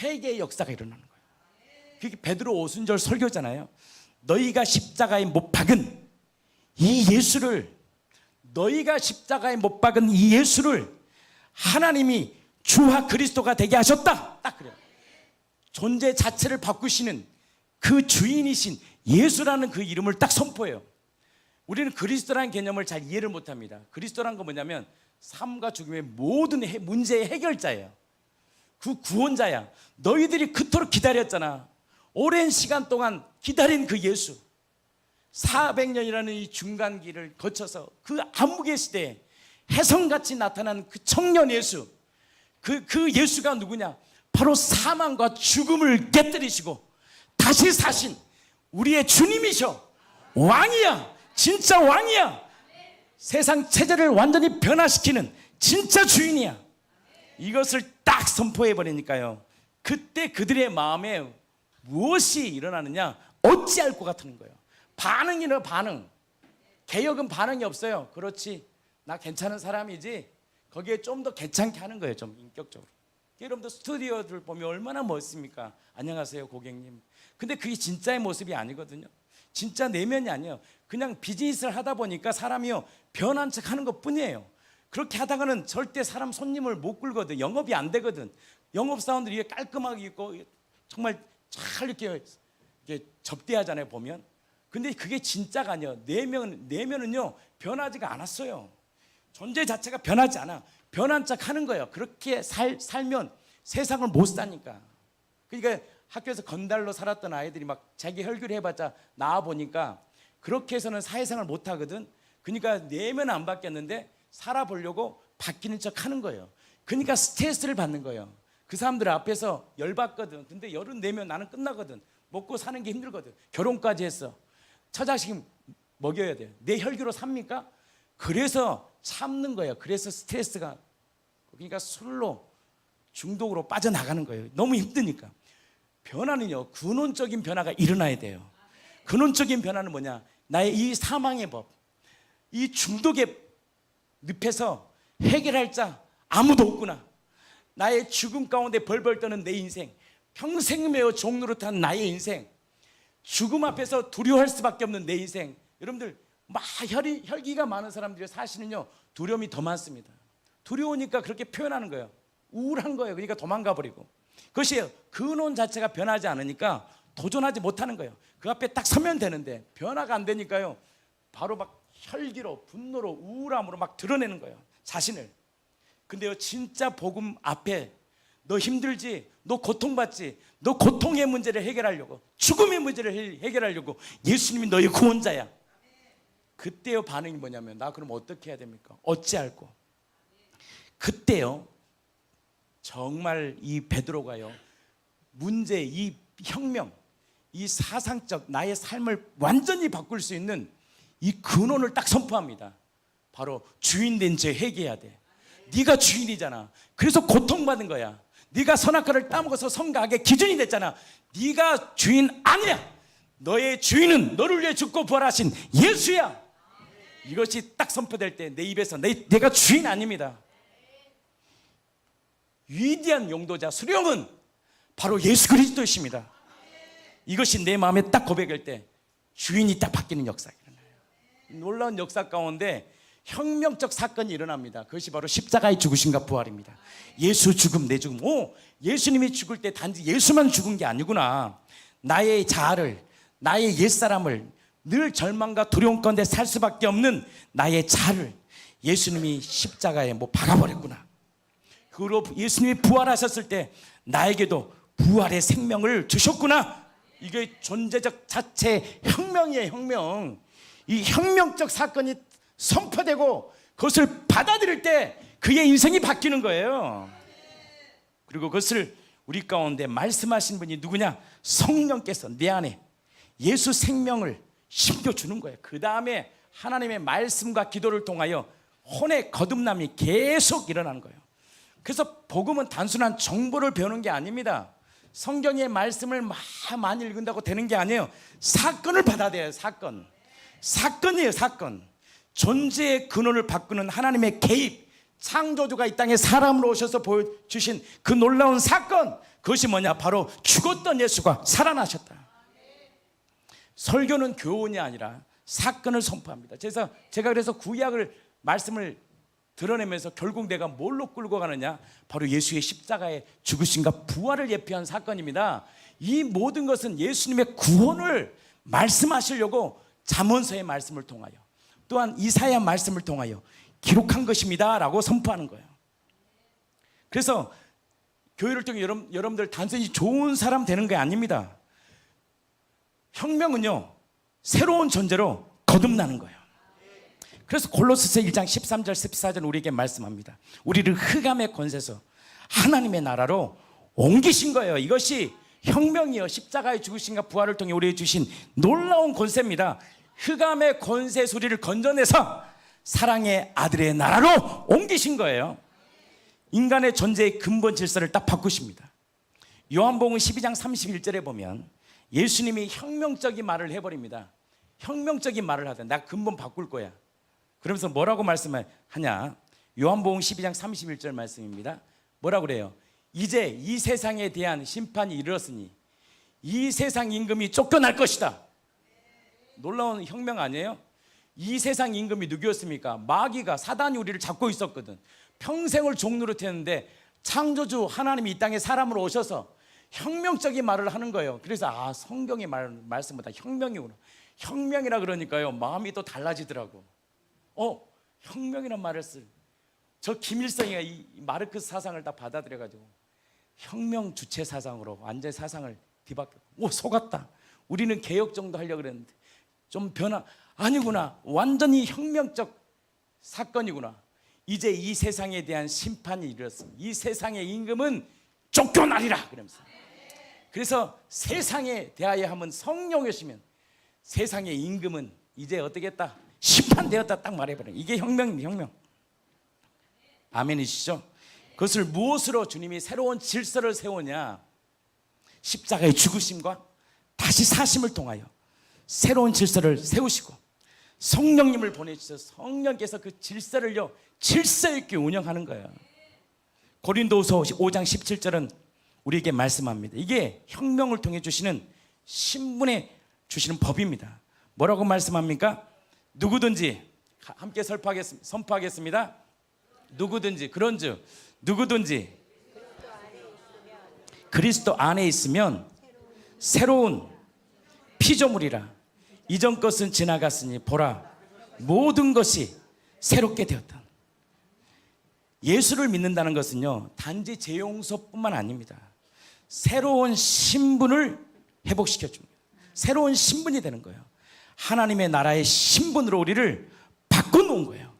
회개의 역사가 일어나는 거예요. 그게 베드로 오순절 설교잖아요. 너희가 십자가에 못 박은 이 예수를, 너희가 십자가에 못 박은 이 예수를 하나님이 주와 그리스도가 되게 하셨다. 딱 그래요. 존재 자체를 바꾸시는 그 주인이신 예수라는 그 이름을 딱 선포해요. 우리는 그리스도라는 개념을 잘 이해를 못합니다. 그리스도라는 건 뭐냐면 삶과 죽음의 모든 문제의 해결자예요. 그 구원자야. 너희들이 그토록 기다렸잖아. 오랜 시간 동안 기다린 그 예수, 400년이라는 이 중간기를 거쳐서 그 암흑의 시대에 혜성같이 나타난 그 청년 예수, 그 예수가 누구냐? 바로 사망과 죽음을 깨뜨리시고 다시 사신 우리의 주님이셔. 왕이야. 진짜 왕이야. 세상 체제를 완전히 변화시키는 진짜 주인이야. 이것을 딱 선포해 버리니까요, 그때 그들의 마음에 무엇이 일어나느냐? 어찌할 것 같은 거예요. 반응이나 반응. 개혁은 반응이 없어요. 그렇지, 나 괜찮은 사람이지. 거기에 좀 더 괜찮게 하는 거예요. 좀 인격적으로. 여러분들 스튜디오들 보면 얼마나 멋있습니까? 안녕하세요 고객님. 근데 그게 진짜의 모습이 아니거든요. 진짜 내면이 아니에요. 그냥 비즈니스를 하다 보니까 사람이요, 변한 척 하는 것 뿐이에요. 그렇게 하다가는 절대 사람 손님을 못 끌거든. 영업이 안 되거든. 영업사원들이 깔끔하게 있고 정말 잘 이렇게 접대하잖아요 보면. 근데 그게 진짜가 아니에요. 내면은요 변하지가 않았어요. 존재 자체가 변하지 않아. 변한 척 하는 거예요. 그렇게 살면 세상을 못 사니까. 그러니까 학교에서 건달로 살았던 아이들이 막 자기 혈기를 해봤자 나와보니까 그렇게 해서는 사회생활 못 하거든. 그러니까 내면은 안 바뀌었는데 살아보려고 바뀌는 척 하는 거예요. 그러니까 스트레스를 받는 거예요. 그 사람들 앞에서 열받거든. 근데 열은 내면 나는 끝나거든. 먹고 사는 게 힘들거든. 결혼까지 했어. 처자식 먹여야 돼. 내 혈기로 삽니까? 그래서 참는 거예요. 그래서 스트레스가, 그러니까 술로 중독으로 빠져나가는 거예요. 너무 힘드니까. 변화는요, 근원적인 변화가 일어나야 돼요. 근원적인 변화는 뭐냐? 나의 이 사망의 법, 이 중독의 늪에서 해결할 자 아무도 없구나. 나의 죽음 가운데 벌벌 떠는 내 인생, 평생 매어 종노릇한 나의 인생, 죽음 앞에서 두려워할 수밖에 없는 내 인생. 여러분들 막 혈기가 많은 사람들이 사실은요 두려움이 더 많습니다. 두려우니까 그렇게 표현하는 거예요. 우울한 거예요. 그러니까 도망가 버리고. 그것이 근원 자체가 변하지 않으니까 도전하지 못하는 거예요. 그 앞에 딱 서면 되는데 변화가 안 되니까요 바로 막 혈기로, 분노로, 우울함으로 막 드러내는 거예요, 자신을. 근데요 진짜 복음 앞에 너 힘들지, 너 고통받지, 너 고통의 문제를 해결하려고, 죽음의 문제를 해결하려고 예수님이 너의 구원자야. 그때요 반응이 뭐냐면, 나 그럼 어떻게 해야 됩니까? 어찌할꼬? 그때요 정말 이 베드로가요, 문제, 이 혁명, 이 사상적 나의 삶을 완전히 바꿀 수 있는 이 근원을 딱 선포합니다. 바로 주인 된 죄 회개해야 돼. 네가 주인이잖아. 그래서 고통받은 거야. 네가 선악과를 따먹어서 성가하게 기준이 됐잖아. 네가 주인 아니야. 너의 주인은 너를 위해 죽고 부활하신 예수야. 이것이 딱 선포될 때 내 입에서 내가 주인 아닙니다. 위대한 용도자 수령은 바로 예수 그리스도이십니다. 이것이 내 마음에 딱 고백할 때 주인이 딱 바뀌는 역사가 일어나요. 놀라운 역사 가운데 혁명적 사건이 일어납니다. 그것이 바로 십자가의 죽으심과 부활입니다. 예수 죽음, 내 죽음. 예수님이 죽을 때 단지 예수만 죽은 게 아니구나. 나의 자아를, 나의 옛사람을, 늘 절망과 두려움 가운데 살 수밖에 없는 나의 자아를 예수님이 십자가에 박아버렸구나. 그리고 예수님이 부활하셨을 때 나에게도 부활의 생명을 주셨구나. 이게 존재적 자체 혁명이에요. 혁명. 이 혁명적 사건이 선포되고 그것을 받아들일 때 그의 인생이 바뀌는 거예요. 그리고 그것을 우리 가운데 말씀하신 분이 누구냐? 성령께서 내 안에 예수 생명을 심겨주는 거예요. 그 다음에 하나님의 말씀과 기도를 통하여 혼의 거듭남이 계속 일어나는 거예요. 그래서 복음은 단순한 정보를 배우는 게 아닙니다. 성경의 말씀을 많이 읽는다고 되는 게 아니에요. 사건을 받아들여야 해요. 사건이에요. 사건. 존재의 근원을 바꾸는 하나님의 개입, 창조주가 이 땅에 사람으로 오셔서 보여주신 그 놀라운 사건, 그것이 뭐냐? 바로 죽었던 예수가 살아나셨다. 설교는 교훈이 아니라 사건을 선포합니다. 제가 구약을 말씀을 드러내면서 결국 내가 뭘로 끌고 가느냐? 바로 예수의 십자가의 죽으심과 부활을 예표한 사건입니다. 이 모든 것은 예수님의 구원을 말씀하시려고 잠언서의 말씀을 통하여, 또한 이사야 말씀을 통하여 기록한 것입니다 라고 선포하는 거예요. 그래서 교회를 통해 여러분들 단순히 좋은 사람 되는 게 아닙니다. 혁명은요, 새로운 존재로 거듭나는 거예요. 그래서 골로새서 1장 13절 14절 우리에게 말씀합니다. 우리를 흑암의 권세에서 하나님의 나라로 옮기신 거예요. 이것이 혁명이요, 십자가의 죽으심과 부활을 통해 우리에게 주신 놀라운 권세입니다. 흑암의 권세 소리를 건져내서 사랑의 아들의 나라로 옮기신 거예요. 인간의 존재의 근본 질서를 딱 바꾸십니다. 요한복음 12장 31절에 보면 예수님이 혁명적인 말을 해버립니다. 혁명적인 말을 하다. 나 근본 바꿀 거야. 그러면서 뭐라고 말씀하냐? 요한복음 12장 31절 말씀입니다. 뭐라고 그래요? 이제 이 세상에 대한 심판이 이르렀으니 이 세상 임금이 쫓겨날 것이다. 놀라운 혁명 아니에요? 이 세상 임금이 누구였습니까? 마귀가, 사단이 우리를 잡고 있었거든. 평생을 종노릇 했는데 창조주 하나님이 이 땅에 사람으로 오셔서 혁명적인 말을 하는 거예요. 그래서 성경의 말씀보다 혁명이구나. 혁명이라 그러니까요, 마음이 또 달라지더라고. 혁명이란 말을 저 김일성이가 이 마르크스 사상을 다 받아들여가지고 혁명 주체 사상으로 완전 사상을 뒤바뀌고, 속았다. 우리는 개혁 정도 하려고 그랬는데 좀 아니구나. 완전히 혁명적 사건이구나. 이제 이 세상에 대한 심판이 이르렀습니다. 이 세상의 임금은 쫓겨나리라. 그러면서. 그래서 세상에 대하여 하면 성령이시면 세상의 임금은 이제 어떻게 했다? 심판되었다. 딱 말해버려요. 이게 혁명입니다. 혁명. 아멘이시죠? 그것을 무엇으로 주님이 새로운 질서를 세우냐? 십자가의 죽으심과 다시 사심을 통하여 새로운 질서를 세우시고 성령님을 보내주셔서 성령께서 그 질서를요, 질서 있게 운영하는 거예요. 고린도후서 5장 17절은 우리에게 말씀합니다. 이게 혁명을 통해 주시는 신분에 주시는 법입니다. 뭐라고 말씀합니까? 누구든지, 함께 선포하겠습니다. 누구든지, 그런즉 누구든지 그리스도 안에 있으면 새로운 피조물이라. 이전 것은 지나갔으니 보라, 모든 것이 새롭게 되었다. 예수를 믿는다는 것은요, 단지 죄 용서뿐만 아닙니다. 새로운 신분을 회복시켜 줍니다. 새로운 신분이 되는 거예요. 하나님의 나라의 신분으로 우리를 바꿔놓은 거예요.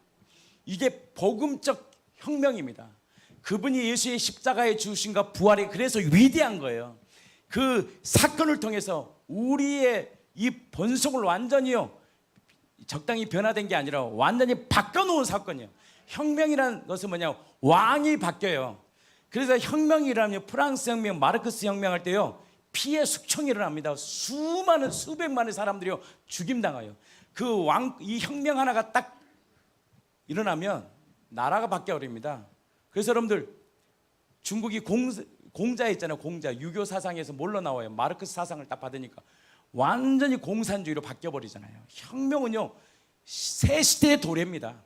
이게 복음적 혁명입니다. 그분이 예수의 십자가의 죽으심과 부활이 그래서 위대한 거예요. 그 사건을 통해서 우리의 이 본성을 완전히요 적당히 변화된 게 아니라 완전히 바꿔놓은 사건이에요. 혁명이라는 것은 뭐냐, 왕이 바뀌어요. 그래서 혁명이라면 프랑스 혁명, 마르크스 혁명할 때요 피해 숙청이 일어납니다. 수많은 수백만의 사람들이요 죽임당해요. 이 혁명 하나가 딱 일어나면 나라가 바뀌어 버립니다. 그래서 여러분들 중국이 공자 있잖아요. 공자 유교 사상에서 뭘로 나와요? 마르크스 사상을 딱 받으니까 완전히 공산주의로 바뀌어 버리잖아요. 혁명은요 새 시대의 도래입니다.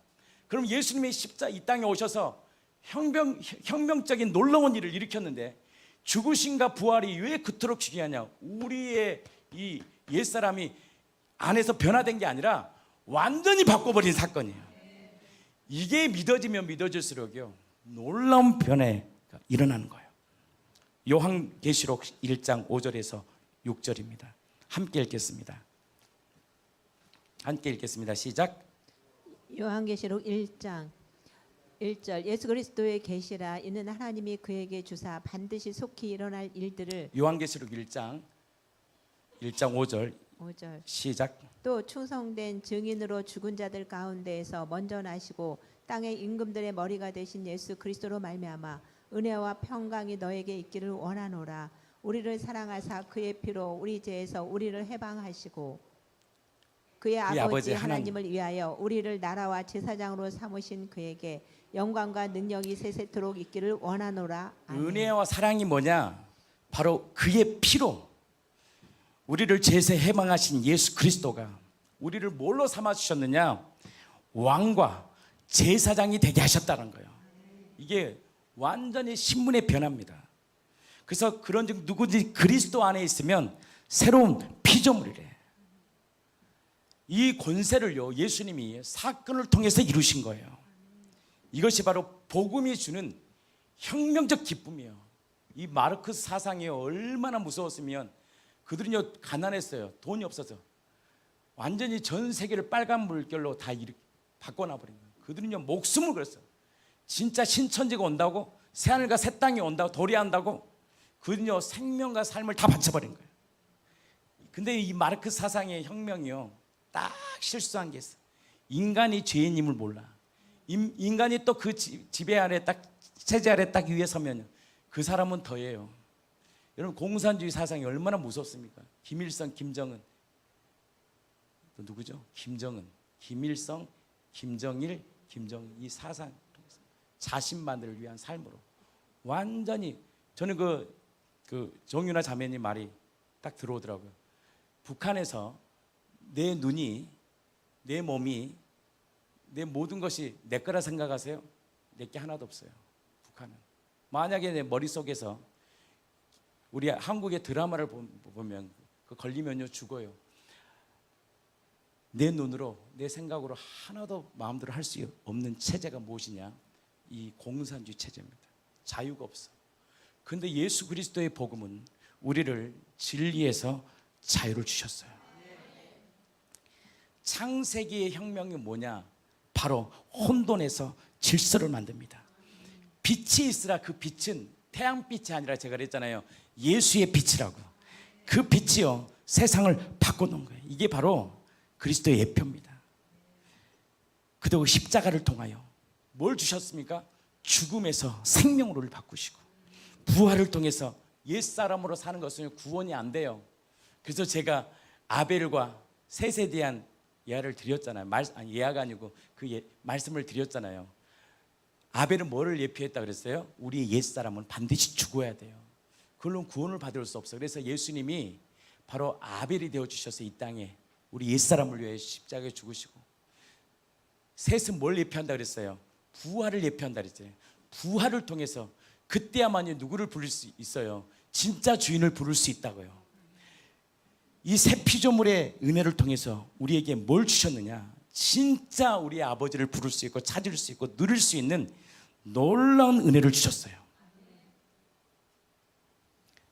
그럼 예수님이 이 땅에 오셔서 혁명적인 놀라운 일을 일으켰는데 죽으심과 부활이 왜 그토록 중요하냐? 우리의 이 옛사람이 안에서 변화된 게 아니라 완전히 바꿔버린 사건이에요. 이게 믿어지면 믿어질수록요 놀라운 변화가 일어나는 거예요. 요한계시록 1장 5절에서 6절입니다. 함께 읽겠습니다. 함께 읽겠습니다. 시작. 요한계시록 1장 1절 예수 그리스도의 계시라 이는 하나님이 그에게 주사 반드시 속히 일어날 일들을. 요한계시록 1장 5절 5절 시작. 또 충성된 증인으로 죽은 자들 가운데에서 먼저 나시고 땅의 임금들의 머리가 되신 예수 그리스도로 말미암아 은혜와 평강이 너에게 있기를 원하노라. 우리를 사랑하사 그의 피로 우리 죄에서 우리를 해방하시고 그의 아버지 하나님을 위하여 우리를 나라와 제사장으로 삼으신 그에게 영광과 능력이 세세토록 있기를 원하노라. 아멘. 은혜와 사랑이 뭐냐? 바로 그의 피로 우리를 죄에서 해방하신 예수 그리스도가 우리를 뭘로 삼아 주셨느냐? 왕과 제사장이 되게 하셨다는 거예요. 이게 완전히 신분의 변화입니다. 그래서 그런즉 누구든지 그리스도 안에 있으면 새로운 피조물이래. 이 권세를요 예수님이 사건을 통해서 이루신 거예요. 이것이 바로 복음이 주는 혁명적 기쁨이에요. 이 마르크스 사상이 얼마나 무서웠으면 그들은요 가난했어요. 돈이 없어서 완전히 전 세계를 빨간 물결로 다 바꿔놔버린 거예요. 그들은요 목숨을 걸었어요. 진짜 신천지가 온다고, 새하늘과 새 땅이 온다고, 도래한다고 그들은요 생명과 삶을 다 바쳐버린 거예요. 근데 이 마르크스 사상의 혁명이요 딱 실수한 게 있어요. 인간이 죄인임을 몰라. 인간이 또 그 지배 아래 딱 체제 아래 딱 위에 서면 그 사람은 더해요. 여러분 공산주의 사상이 얼마나 무섭습니까? 김일성, 김정은 또 누구죠? 김정은, 김일성, 김정일, 김정은 이 사상 자신만을 위한 삶으로 완전히 저는 그 정윤아 자매님 말이 딱 들어오더라고요. 북한에서 내 눈이, 내 몸이, 내 모든 것이 내 거라 생각하세요? 내 게 하나도 없어요. 북한은 만약에 내 머릿속에서 우리 한국의 드라마를 보면 그 걸리면요 죽어요. 내 눈으로 내 생각으로 하나도 마음대로 할 수 없는 체제가 무엇이냐? 이 공산주의 체제입니다. 자유가 없어. 그런데 예수 그리스도의 복음은 우리를 진리에서 자유를 주셨어요. 창세기의 혁명이 뭐냐? 바로 혼돈에서 질서를 만듭니다. 빛이 있으라. 그 빛은 태양빛이 아니라 제가 그랬잖아요. 예수의 빛이라고. 그 빛이요 세상을 바꿔놓은 거예요. 이게 바로 그리스도의 예표입니다. 그리고 십자가를 통하여 뭘 주셨습니까? 죽음에서 생명으로를 바꾸시고 부활을 통해서 옛사람으로 사는 것은 구원이 안 돼요. 그래서 제가 아벨과 셋에 대한 예화를 드렸잖아요. 예화가 아니고 말씀을 드렸잖아요. 아벨은 뭐를 예표했다 그랬어요? 우리의 옛사람은 반드시 죽어야 돼요. 그걸로는 구원을 받을 수 없어요. 그래서 예수님이 바로 아벨이 되어주셔서 이 땅에 우리 옛사람을 위해 십자가에 죽으시고, 셋은 뭘 예표한다 그랬어요? 부활을 예표한다 그랬어요. 부활을 통해서 그때야만이 누구를 부를 수 있어요? 진짜 주인을 부를 수 있다고요. 이 새 피조물의 은혜를 통해서 우리에게 뭘 주셨느냐? 진짜 우리의 아버지를 부를 수 있고 찾을 수 있고 누릴 수 있는 놀라운 은혜를 주셨어요.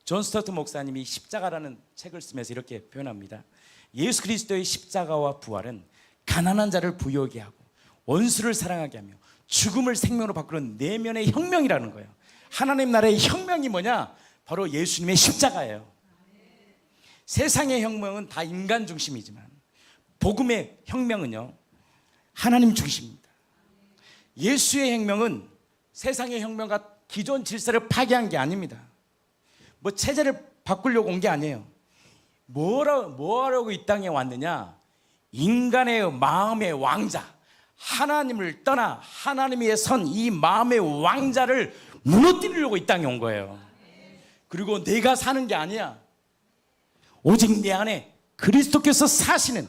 존 스토트 목사님이 십자가라는 책을 쓰면서 이렇게 표현합니다. 예수 그리스도의 십자가와 부활은 가난한 자를 부유하게 하고 원수를 사랑하게 하며 죽음을 생명으로 바꾸는 내면의 혁명이라는 거예요. 하나님 나라의 혁명이 뭐냐? 바로 예수님의 십자가예요. 세상의 혁명은 다 인간 중심이지만 복음의 혁명은요, 하나님 중심입니다. 예수의 혁명은 세상의 혁명과 기존 질서를 파괴한 게 아닙니다. 뭐 체제를 바꾸려고 온 게 아니에요. 뭐 하려고 이 땅에 왔느냐? 인간의 마음의 왕자, 하나님을 떠나 하나님 위에 선 이 마음의 왕자를 무너뜨리려고 이 땅에 온 거예요. 그리고 내가 사는 게 아니야. 오직 내 안에 그리스도께서 사시는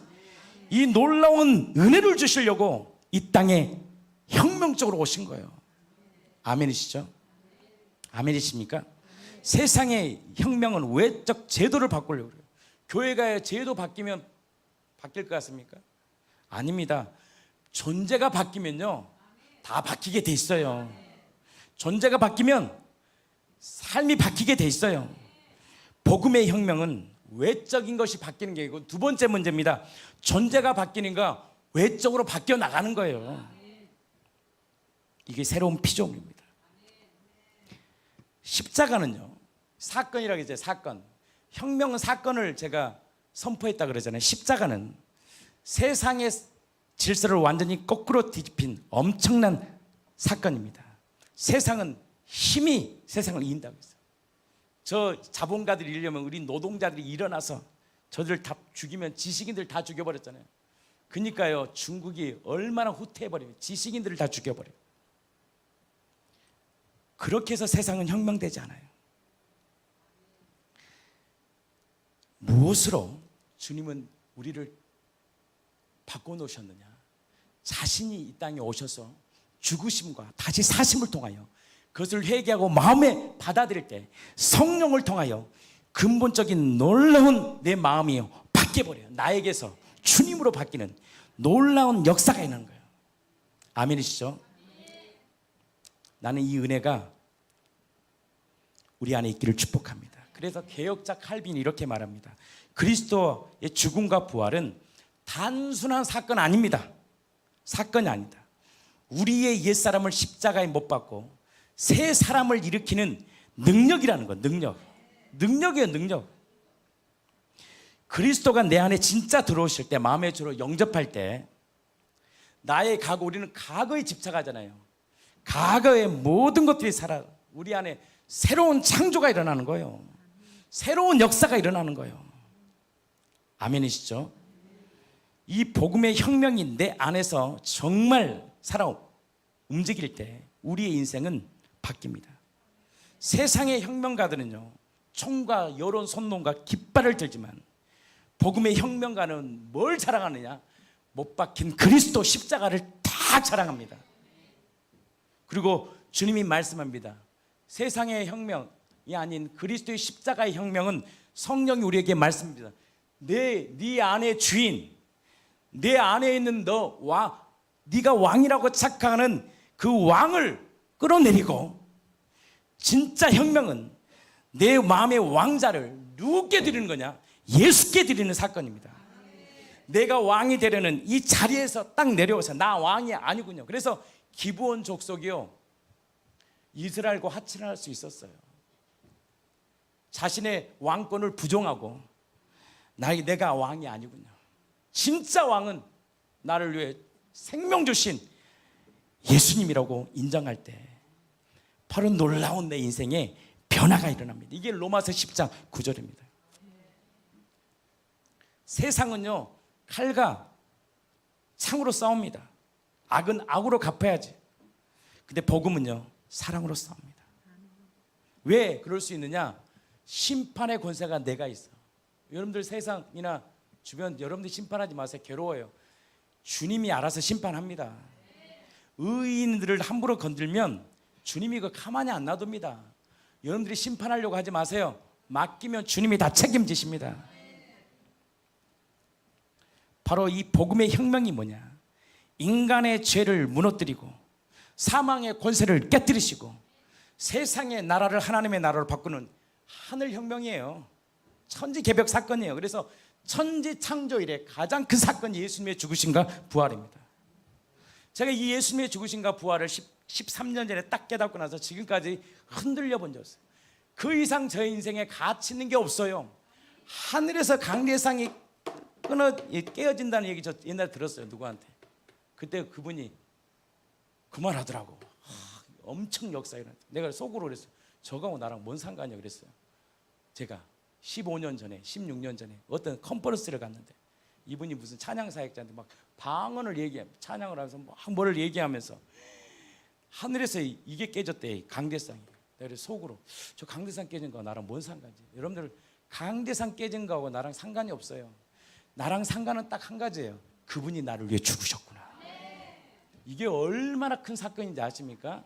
이 놀라운 은혜를 주시려고 이 땅에 혁명적으로 오신 거예요. 아멘이시죠? 아멘이십니까? 세상의 혁명은 외적 제도를 바꾸려고 그래요. 교회가 제도 바뀌면 바뀔 것 같습니까? 아닙니다. 존재가 바뀌면요, 다 바뀌게 돼 있어요. 존재가 바뀌면 삶이 바뀌게 돼 있어요. 복음의 혁명은 외적인 것이 바뀌는 게 아니고, 두 번째 문제입니다. 존재가 바뀌는 거 외적으로 바뀌어 나가는 거예요. 이게 새로운 피조물입니다. 십자가는요, 사건이라고 했죠. 사건. 혁명은 사건을 제가 선포했다 그러잖아요. 십자가는 세상의 질서를 완전히 거꾸로 뒤집힌 엄청난 사건입니다. 세상은 힘이 세상을 이긴다고 했어요. 저 자본가들이 이기려면 우리 노동자들이 일어나서 저들 다 죽이면 지식인들 다 죽여버렸잖아요. 그러니까요, 중국이 얼마나 후퇴해버려요. 지식인들을 다 죽여버려요. 그렇게 해서 세상은 혁명되지 않아요. 무엇으로 주님은 우리를 바꿔놓으셨느냐? 자신이 이 땅에 오셔서 죽으심과 다시 사심을 통하여 그것을 회개하고 마음에 받아들일 때 성령을 통하여 근본적인 놀라운 내 마음이 바뀌어버려요. 나에게서 주님으로 바뀌는 놀라운 역사가 있는 거예요. 아멘이시죠? 나는 이 은혜가 우리 안에 있기를 축복합니다. 그래서 개혁자 칼빈이 이렇게 말합니다. 그리스도의 죽음과 부활은 단순한 사건 아닙니다. 사건이 아니다. 우리의 옛사람을 십자가에 못 박고 새 사람을 일으키는 능력이라는 거. 능력이에요. 능력. 그리스도가 내 안에 진짜 들어오실 때, 마음의 주로 영접할 때 나의 과거, 우리는 과거에 집착하잖아요. 과거의 모든 것들이 살아 우리 안에 새로운 창조가 일어나는 거예요. 새로운 역사가 일어나는 거예요. 아멘이시죠? 이 복음의 혁명이 내 안에서 정말 살아 움직일 때 우리의 인생은 바뀝니다. 세상의 혁명가들은요, 총과 여론 선동과 깃발을 들지만 복음의 혁명가는 뭘 자랑하느냐? 못 박힌 그리스도 십자가를 다 자랑합니다. 그리고 주님이 말씀합니다. 세상의 혁명이 아닌 그리스도의 십자가의 혁명은 성령이 우리에게 말씀합니다. 네 안의 주인, 내 안에 있는 네가 왕이라고 착각하는 그 왕을 끌어내리고, 진짜 혁명은 내 마음의 왕자를 누구께 드리는 거냐? 예수께 드리는 사건입니다. 내가 왕이 되려는 이 자리에서 딱 내려와서 나 왕이 아니군요. 그래서 기브온 족속이요, 이스라엘과 화친할 수 있었어요. 자신의 왕권을 부정하고 내가 왕이 아니군요. 진짜 왕은 나를 위해 생명 주신 예수님이라고 인정할 때 바로 놀라운 내 인생에 변화가 일어납니다. 이게 로마서 10장 9절입니다. 세상은요, 칼과 창으로 싸웁니다. 악은 악으로 갚아야지. 근데 복음은요, 사랑으로 싸웁니다. 왜 그럴 수 있느냐? 심판의 권세가 내가 있어. 여러분들 세상이나 주변 여러분들 심판하지 마세요. 괴로워요. 주님이 알아서 심판합니다. 의인들을 함부로 건들면 주님이 그 가만히 안 놔둡니다. 여러분들이 심판하려고 하지 마세요. 맡기면 주님이 다 책임지십니다. 바로 이 복음의 혁명이 뭐냐? 인간의 죄를 무너뜨리고 사망의 권세를 깨뜨리시고 세상의 나라를 하나님의 나라로 바꾸는 하늘 혁명이에요. 천지개벽 사건이에요. 그래서 천지 창조 이래 가장 큰 사건이 예수님의 죽으심과 부활입니다. 제가 이 예수님의 죽으심과 부활을 13년 전에 딱 깨닫고 나서 지금까지 흔들려 본 적 없어요. 그 이상 저 인생에 가치 있는 게 없어요. 하늘에서 강대상이 깨어진다는 얘기 저 옛날에 들었어요. 누구한테. 그때 그분이 그 말하더라고. 엄청 역사 일어났다. 내가 속으로 그랬어요. 저거하고 나랑 뭔 상관이야 그랬어요. 제가 15년 전에 16년 전에 어떤 컨퍼런스를 갔는데 이분이 무슨 찬양 사역자인데 막 방언을 찬양을 하면서 막 뭐를 얘기하면서 하늘에서 이게 깨졌대. 강대상이. 내가 속으로 저 강대상 깨진 거 나랑 뭔 상관이지. 여러분들 강대상 깨진 거하고 나랑 상관이 없어요. 나랑 상관은 딱 한 가지예요. 그분이 나를 위해 죽으셨구나. 이게 얼마나 큰 사건인지 아십니까?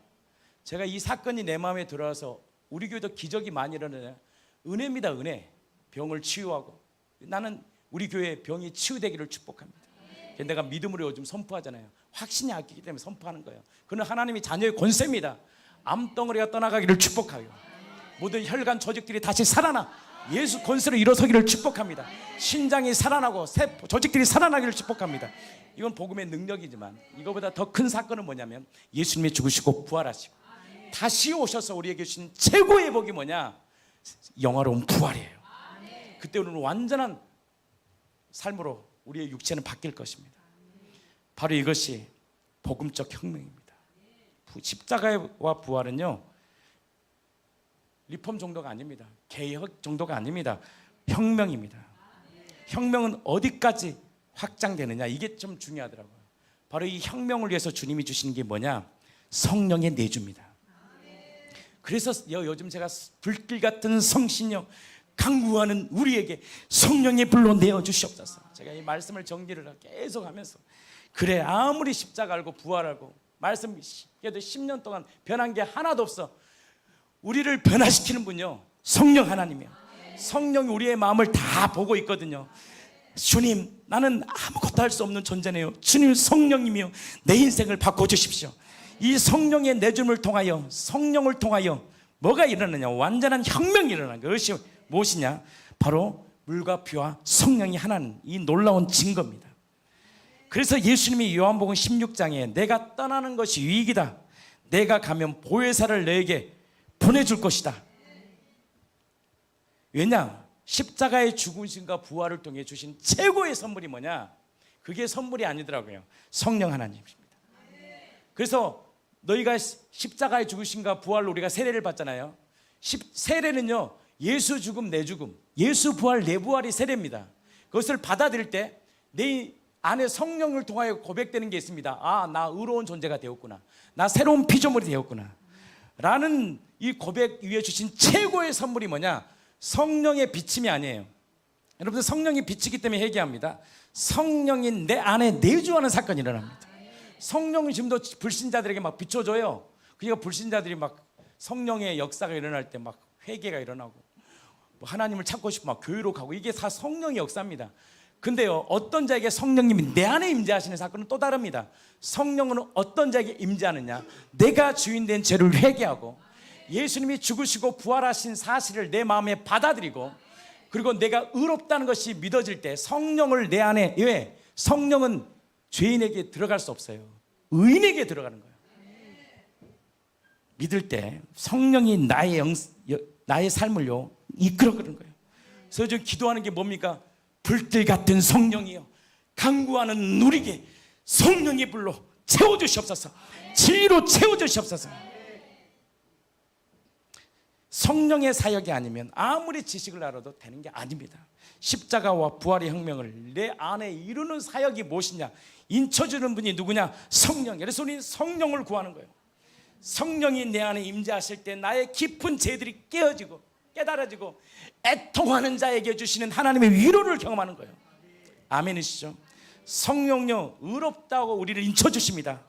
제가 이 사건이 내 마음에 들어와서 우리 교회도 기적이 많이 일어나요. 은혜입니다. 은혜. 병을 치유하고. 나는 우리 교회 병이 치유되기를 축복합니다. 내가 믿음으로 요즘 선포하잖아요. 확신이 아끼기 때문에 선포하는 거예요. 그는 하나님이 자녀의 권세입니다. 암덩어리가 떠나가기를 축복하여 모든 혈관 조직들이 다시 살아나 예수 권세로 일어서기를 축복합니다. 신장이 살아나고 세포 조직들이 살아나기를 축복합니다. 이건 복음의 능력이지만 이거보다 더 큰 사건은 뭐냐면 예수님이 죽으시고 부활하시고 다시 오셔서 우리에게 주신 최고의 복이 뭐냐? 영화로운 부활이에요. 그때 우리는 완전한 삶으로 우리의 육체는 바뀔 것입니다. 바로 이것이 복음적 혁명입니다. 십자가와 부활은요 리폼 정도가 아닙니다. 개혁 정도가 아닙니다. 혁명입니다. 혁명은 어디까지 확장되느냐, 이게 좀 중요하더라고요. 바로 이 혁명을 위해서 주님이 주시는 게 뭐냐? 성령의 내주입니다. 그래서 요즘 제가 불길 같은 성신여 강구하는 우리에게 성령의 불로 내어주시옵소서. 제가 이 말씀을 정리를 계속 하면서 그래, 아무리 십자가 알고 부활하고 말씀해도 10년 동안 변한 게 하나도 없어. 우리를 변화시키는 분요 성령 하나님이에요. 성령이 우리의 마음을 다 보고 있거든요. 주님, 나는 아무것도 할 수 없는 존재네요. 주님, 성령님이요 내 인생을 바꿔주십시오. 이 성령의 내줌을 통하여, 성령을 통하여 뭐가 일어나냐? 완전한 혁명이 일어나는 것이 무엇이냐? 바로 물과 피와 성령이 하나는 이 놀라운 증거입니다. 그래서 예수님이 요한복음 16장에 내가 떠나는 것이 유익이다, 내가 가면 보혜사를 너에게 보내줄 것이다. 왜냐? 십자가의 죽으심과 부활을 통해 주신 최고의 선물이 뭐냐? 그게 선물이 아니더라고요. 성령 하나님입니다. 그래서 너희가 십자가의 죽으심과 부활로 우리가 세례를 받잖아요. 세례는요 예수 죽음 내 죽음, 예수 부활 내 부활이 세례입니다. 그것을 받아들일 때 내 안에 성령을 통하여 고백되는 게 있습니다. 아, 나 의로운 존재가 되었구나, 나 새로운 피조물이 되었구나 라는 이 고백 위에 주신 최고의 선물이 뭐냐? 성령의 비침이 아니에요. 여러분들, 성령이 비치기 때문에 회개합니다. 성령이 내 안에 내주하는 사건이 일어납니다. 성령이 지금도 불신자들에게 막 비춰줘요. 그러니까 불신자들이 막 성령의 역사가 일어날 때 막 회개가 일어나고 뭐 하나님을 찾고 싶고 막 교회로 가고, 이게 다 성령의 역사입니다. 근데요, 어떤 자에게 성령님이 내 안에 임재하시는 사건은 또 다릅니다. 성령은 어떤 자에게 임재하느냐? 내가 주인된 죄를 회개하고 예수님이 죽으시고 부활하신 사실을 내 마음에 받아들이고, 그리고 내가 의롭다는 것이 믿어질 때 성령을 내 안에, 왜? 성령은 죄인에게 들어갈 수 없어요. 의인에게 들어가는 거예요. 믿을 때 성령이 나의 삶을요 이끌어가는 거예요. 그래서 저 기도하는 게 뭡니까? 불길 같은 성령이요 간구하는 누리게 성령의 불로 채워주시옵소서. 진리로 채워주시옵소서. 성령의 사역이 아니면 아무리 지식을 알아도 되는 게 아닙니다. 십자가와 부활의 혁명을 내 안에 이루는 사역이 무엇이냐? 인쳐주는 분이 누구냐? 성령. 그래서 우리는 성령을 구하는 거예요. 성령이 내 안에 임재하실 때 나의 깊은 죄들이 깨어지고 깨달아지고 애통하는 자에게 주시는 하나님의 위로를 경험하는 거예요. 아멘이시죠? 성령요 의롭다고 우리를 인쳐주십니다.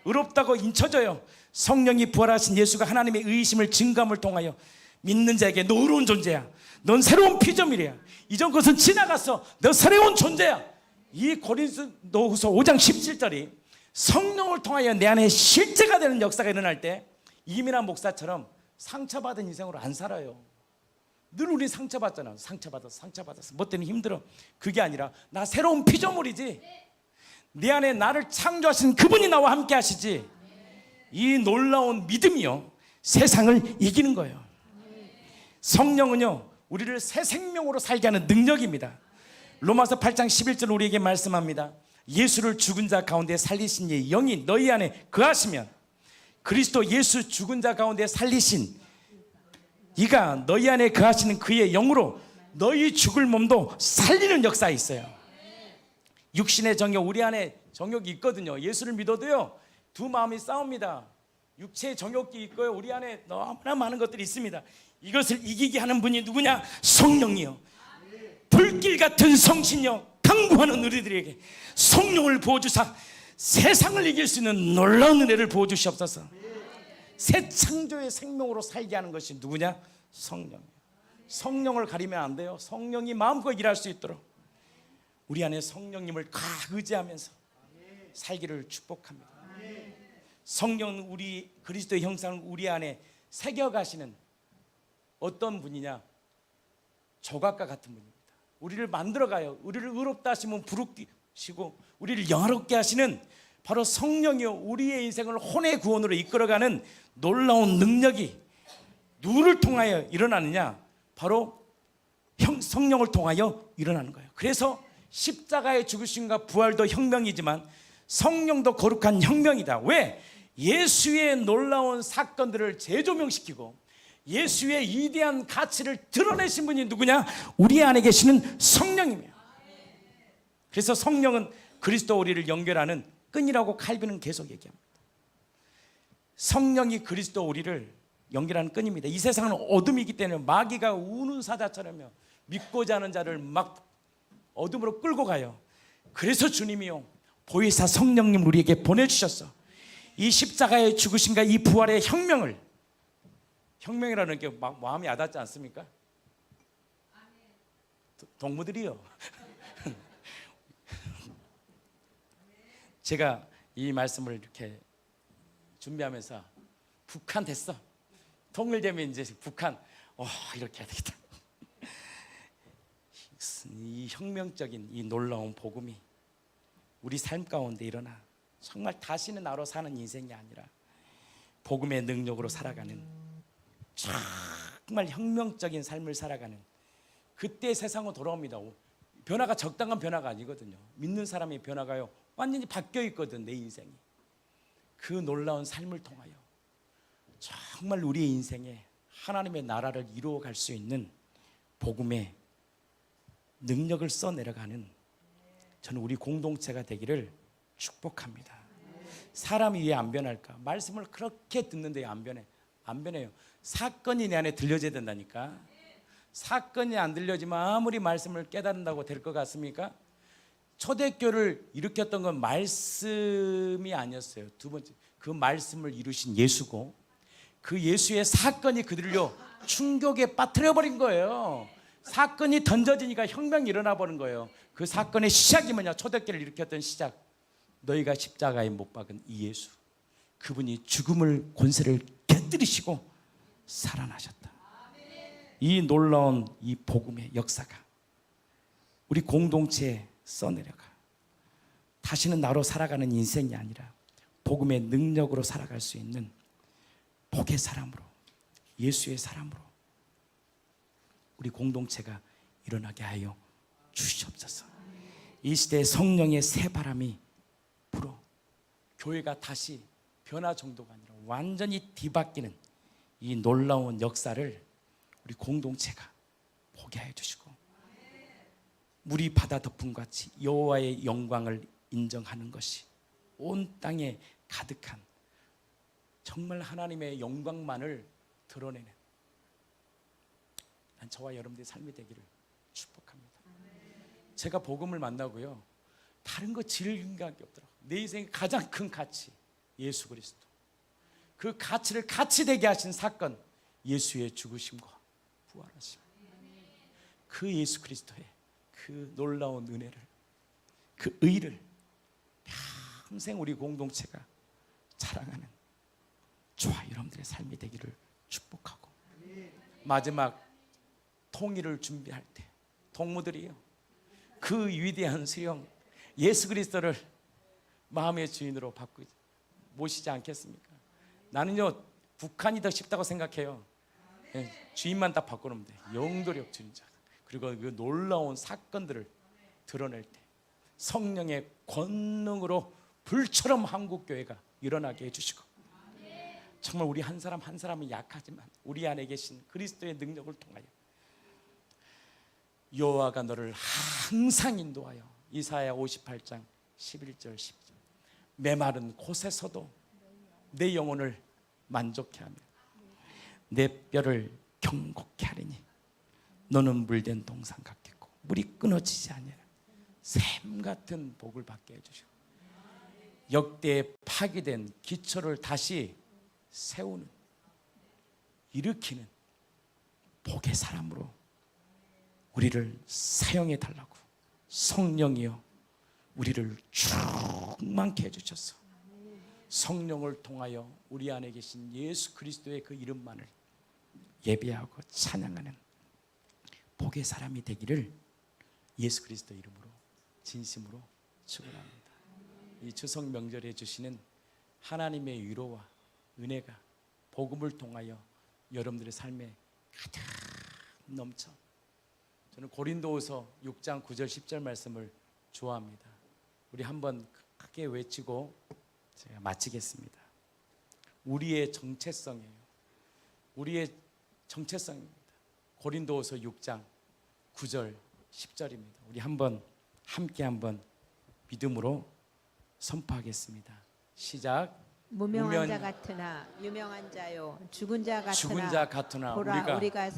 의롭다고 인쳐줘요. 성령이 부활하신 예수가 하나님의 의심을 증감을 통하여 믿는 자에게 너 의로운 존재야, 넌 새로운 피조물이야, 이전 것은 지나갔어, 너 새로운 존재야. 이 고린도후서 5장 17절이 성령을 통하여 내 안에 실제가 되는 역사가 일어날 때 이민아 목사처럼 상처받은 인생으로 안 살아요. 늘 우리 상처받잖아. 상처받았어 뭐 때문에 힘들어. 그게 아니라 나 새로운 피조물이지, 내 안에 나를 창조하신 그분이 나와 함께 하시지. 이 놀라운 믿음이요, 세상을 이기는 거예요. 성령은요, 우리를 새 생명으로 살게 하는 능력입니다. 로마서 8장 11절 우리에게 말씀합니다. 예수를 죽은 자 가운데 살리신 이의 영이 너희 안에 거하시면, 그리스도 예수 죽은 자 가운데 살리신 이가 너희 안에 거하시는 그의 영으로 너희 죽을 몸도 살리는 역사에 있어요. 육신의 정욕, 우리 안에 정욕이 있거든요. 예수를 믿어도요, 두 마음이 싸웁니다. 육체의 정욕이 있고요, 우리 안에 너무나 많은 것들이 있습니다. 이것을 이기게 하는 분이 누구냐? 성령이요. 불길 같은 성신이요, 강구하는 우리들에게 성령을 부어주사 세상을 이길 수 있는 놀라운 은혜를 부어주시옵소서. 새 창조의 생명으로 살게 하는 것이 누구냐? 성령이에요. 성령을 가리면 안 돼요. 성령이 마음껏 일할 수 있도록 우리 안에 성령님을 의지하면서 살기를 축복합니다. 성령은 우리 그리스도의 형상을 우리 안에 새겨가시는 어떤 분이냐? 조각가 같은 분입니다. 우리를 만들어가요. 우리를 의롭다 하시면 부르시고 우리를 영화롭게 하시는 바로 성령이요, 우리의 인생을 혼의 구원으로 이끌어가는 놀라운 능력이 누구를 통하여 일어나느냐? 바로 성령을 통하여 일어나는 거예요. 그래서 십자가의 죽으심과 부활도 혁명이지만 성령도 거룩한 혁명이다. 왜? 예수의 놀라운 사건들을 재조명시키고 예수의 위대한 가치를 드러내신 분이 누구냐? 우리 안에 계시는 성령이에요. 그래서 성령은 그리스도와 우리를 연결하는 끈이라고 칼빈은 계속 얘기합니다. 성령이 그리스도와 우리를 연결하는 끈입니다. 이 세상은 어둠이기 때문에 마귀가 우는 사자처럼 믿고자 하는 자를 막 어둠으로 끌고 가요. 그래서 주님이요, 보혜사 성령님 우리에게 보내주셨어. 이 십자가의 죽으심과 이 부활의 혁명이라는 게 막 마음이 와닿지 않습니까? 동무들이요. 제가 이 말씀을 이렇게 준비하면서 북한 됐어, 통일되면 이제 북한 이렇게 해야 되겠다. 이 혁명적인 이 놀라운 복음이 우리 삶 가운데 일어나 정말 다시는 나로 사는 인생이 아니라 복음의 능력으로 살아가는 정말 혁명적인 삶을 살아가는 그때 세상은 돌아옵니다. 변화가 적당한 변화가 아니거든요. 믿는 사람의 변화가요, 완전히 바뀌어 있거든. 내 인생이 그 놀라운 삶을 통하여 정말 우리의 인생에 하나님의 나라를 이루어갈 수 있는 복음의 능력을 써내려가는 저는 우리 공동체가 되기를 축복합니다. 사람이 왜 안 변할까? 말씀을 그렇게 듣는데 안 변해? 안 변해요. 사건이 내 안에 들려져야 된다니까. 사건이 안 들려지면 아무리 말씀을 깨닫는다고 될 것 같습니까? 초대교를 일으켰던 건 말씀이 아니었어요. 두 번째, 그 말씀을 이루신 예수고 그 예수의 사건이 그들을요 충격에 빠뜨려 버린 거예요. 사건이 던져지니까 혁명이 일어나 버린 거예요. 그 사건의 시작이 뭐냐? 초대교를 일으켰던 시작, 너희가 십자가에 못 박은 이 예수, 그분이 죽음을 권세를 깨뜨리시고 살아나셨다. 이 놀라운 이 복음의 역사가 우리 공동체에 써내려가 다시는 나로 살아가는 인생이 아니라 복음의 능력으로 살아갈 수 있는 복의 사람으로, 예수의 사람으로 우리 공동체가 일어나게 하여 주시옵소서. 이 시대에 성령의 새 바람이 불어 교회가 다시 변화 정도가 아니라 완전히 뒤바뀌는 이 놀라운 역사를 우리 공동체가 보게 해 주시고 물이 바다 덮음같이 여호와의 영광을 인정하는 것이 온 땅에 가득한 정말 하나님의 영광만을 드러내는 난 저와 여러분들의 삶이 되기를 축복합니다. 제가 복음을 만나고요, 다른 거 즐긴 게 없더라고요. 내 인생의 가장 큰 가치, 예수 그리스도. 그 가치를 가치되게 하신 사건, 예수의 죽으심과 부활하심. 그 예수 그리스도의 그 놀라운 은혜를, 그 의를 평생 우리 공동체가 자랑하는 저와 여러분들의 삶이 되기를 축복하고, 마지막 통일을 준비할 때 동무들이요, 그 위대한 수령 예수 그리스도를 마음의 주인으로 모시지 않겠습니까? 나는요 북한이 더 쉽다고 생각해요. 예, 주인만 딱 바꿔놓으면 돼. 영도력 주인자. 그리고 그 놀라운 사건들을 드러낼 때 성령의 권능으로 불처럼 한국교회가 일어나게 해주시고, 정말 우리 한 사람 한 사람은 약하지만 우리 안에 계신 그리스도의 능력을 통하여 여호와가 너를 항상 인도하여, 이사야 58장 11절 12절, 메마른 곳에서도 내 영혼을 만족해 하며 내 뼈를 경고케 하리니 너는 물된 동산 같겠고 물이 끊어지지 아니하라. 샘 같은 복을 받게 해주시고 역대에 파괴된 기초를 다시 세우는, 일으키는 복의 사람으로 우리를 사용해 달라고 성령이여 우리를 충만케 해주셔서 성령을 통하여 우리 안에 계신 예수 그리스도의 그 이름만을 예배하고 찬양하는 복의 사람이 되기를 예수 그리스도 이름으로 진심으로 축원합니다. 이 추석 명절에 주시는 하나님의 위로와 은혜가 복음을 통하여 여러분들의 삶에 가득 넘쳐. 저는 고린도후서 6장 9절 10절 말씀을 좋아합니다. 우리 한번 크게 외치고 제가 마치겠습니다. 우리의 정체성이에요. 우리의 정체성입니다. 고린도후서 6장 9절 10절입니다. 우리 함께 한번 믿음으로 선포하겠습니다. 시작. 무명한 자 같으나 유명한 자요, 죽은 자 같으나 우리가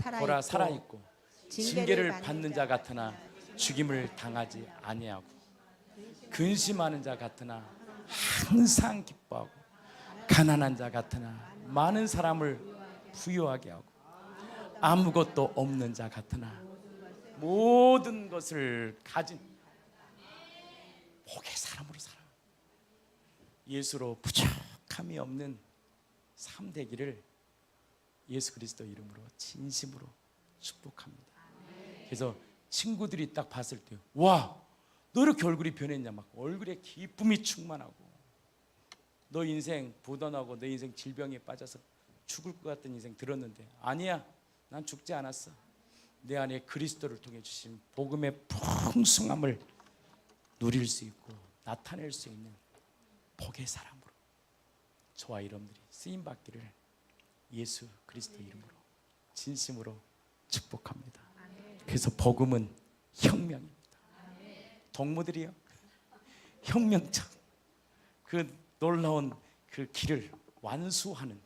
살아있고 징계를 받는 자 같으나 죽임을 당하지 아니하고 근심하는 자 같으나 항상 기뻐하고 가난한 자 같으나 많은 사람을 부유하게 하고 아무것도 없는 자 같으나 모든 것을 가진 복의 사람으로 살아. 예수로 부족함이 없는 삶 되기를 예수 그리스도 이름으로 진심으로 축복합니다. 그래서 친구들이 딱 봤을 때, 와, 너 이렇게 얼굴이 변했냐, 막 얼굴에 기쁨이 충만하고, 너 인생 부도나고 너 인생 질병에 빠져서 죽을 것 같은 인생 들었는데 아니야, 난 죽지 않았어. 내 안에 그리스도를 통해 주신 복음의 풍성함을 누릴 수 있고 나타낼 수 있는 복의 사람으로 저와 여러분들이 쓰임 받기를 예수 그리스도 이름으로 진심으로 축복합니다. 그래서 복음은 혁명입니다. 동무들이요, 혁명적 그 놀라운 그 길을 완수하는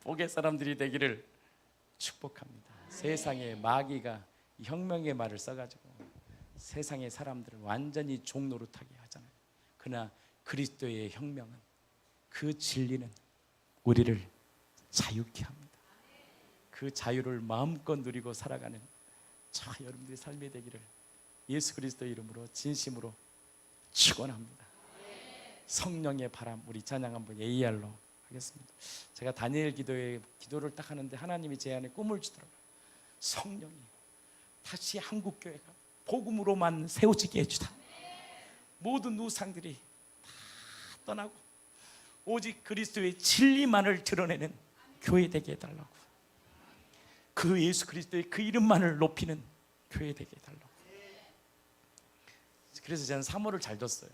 복의 사람들이 되기를 축복합니다. 세상에 마귀가 혁명의 말을 써가지고 세상의 사람들을 완전히 종노릇하게 하잖아요. 그러나 그리스도의 혁명은, 그 진리는 우리를 자유케 합니다. 그 자유를 마음껏 누리고 살아가는 저 여러분들의 삶이 되기를 예수 그리스도 이름으로 진심으로 축원합니다. 성령의 바람, 우리 찬양 한번 AR로 하겠습니다. 제가 다니엘 기도를 딱 하는데 하나님이 제 안에 꿈을 주더라고요. 성령이 다시 한국교회가 복음으로만 세워지게 해주다. 모든 우상들이 다 떠나고 오직 그리스도의 진리만을 드러내는 교회 되게 해달라고, 그 예수 그리스도의 그 이름만을 높이는 교회 되게 해달라고. 그래서 저는 3월을 잘 뒀어요.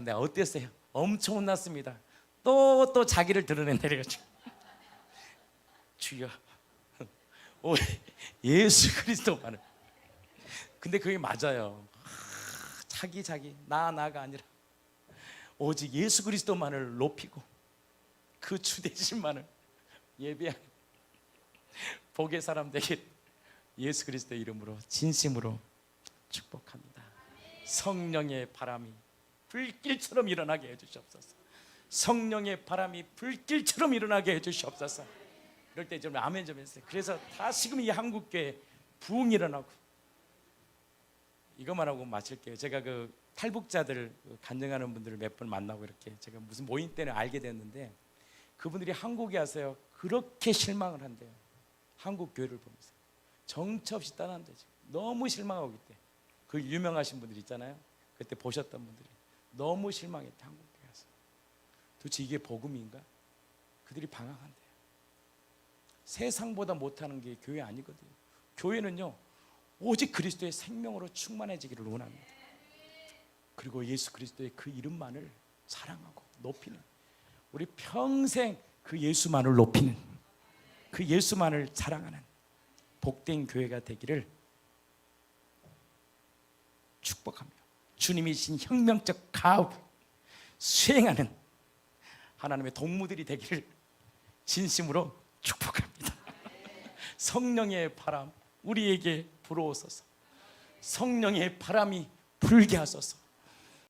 내가 어땠어요? 엄청 혼났습니다. 또 자기를 드러낸다 이래가지고 주여 예수 그리스도만을. 근데 그게 맞아요. 자기 나가 아니라 오직 예수 그리스도만을 높이고 그 주 대신만을 예배하는 복의 사람 되길 예수 그리스도 이름으로 진심으로 축복합니다. 성령의 바람이 불길처럼 일어나게 해주시옵소서. 성령의 바람이 불길처럼 일어나게 해주시옵소서. 이럴 때 좀 아멘 좀 해주세요. 그래서 다시금 이 한국교회 부흥이 일어나고, 이것만 하고 마칠게요. 제가 그 탈북자들 간증하는 분들을 몇 번 만나고 이렇게 제가 무슨 모임 때는 알게 됐는데, 그분들이 한국에 와서요 그렇게 실망을 한대요. 한국 교회를 보면서 정처 없이 떠난대. 너무 실망하고 있대. 그 유명하신 분들 있잖아요. 그때 보셨던 분들이 너무 실망했대. 한국에 가서 도대체 이게 복음인가? 그들이 방황한대요. 세상보다 못하는 게 교회 아니거든요. 교회는요 오직 그리스도의 생명으로 충만해지기를 원합니다. 그리고 예수 그리스도의 그 이름만을 사랑하고 높이는, 우리 평생 그 예수만을 높이는, 그 예수만을 사랑하는 복된 교회가 되기를 축복하며 주님이 신 혁명적 가업 수행하는 하나님의 동무들이 되기를 진심으로 축복합니다. 성령의 바람 우리에게 불어오소서. 성령의 바람이 불게 하소서.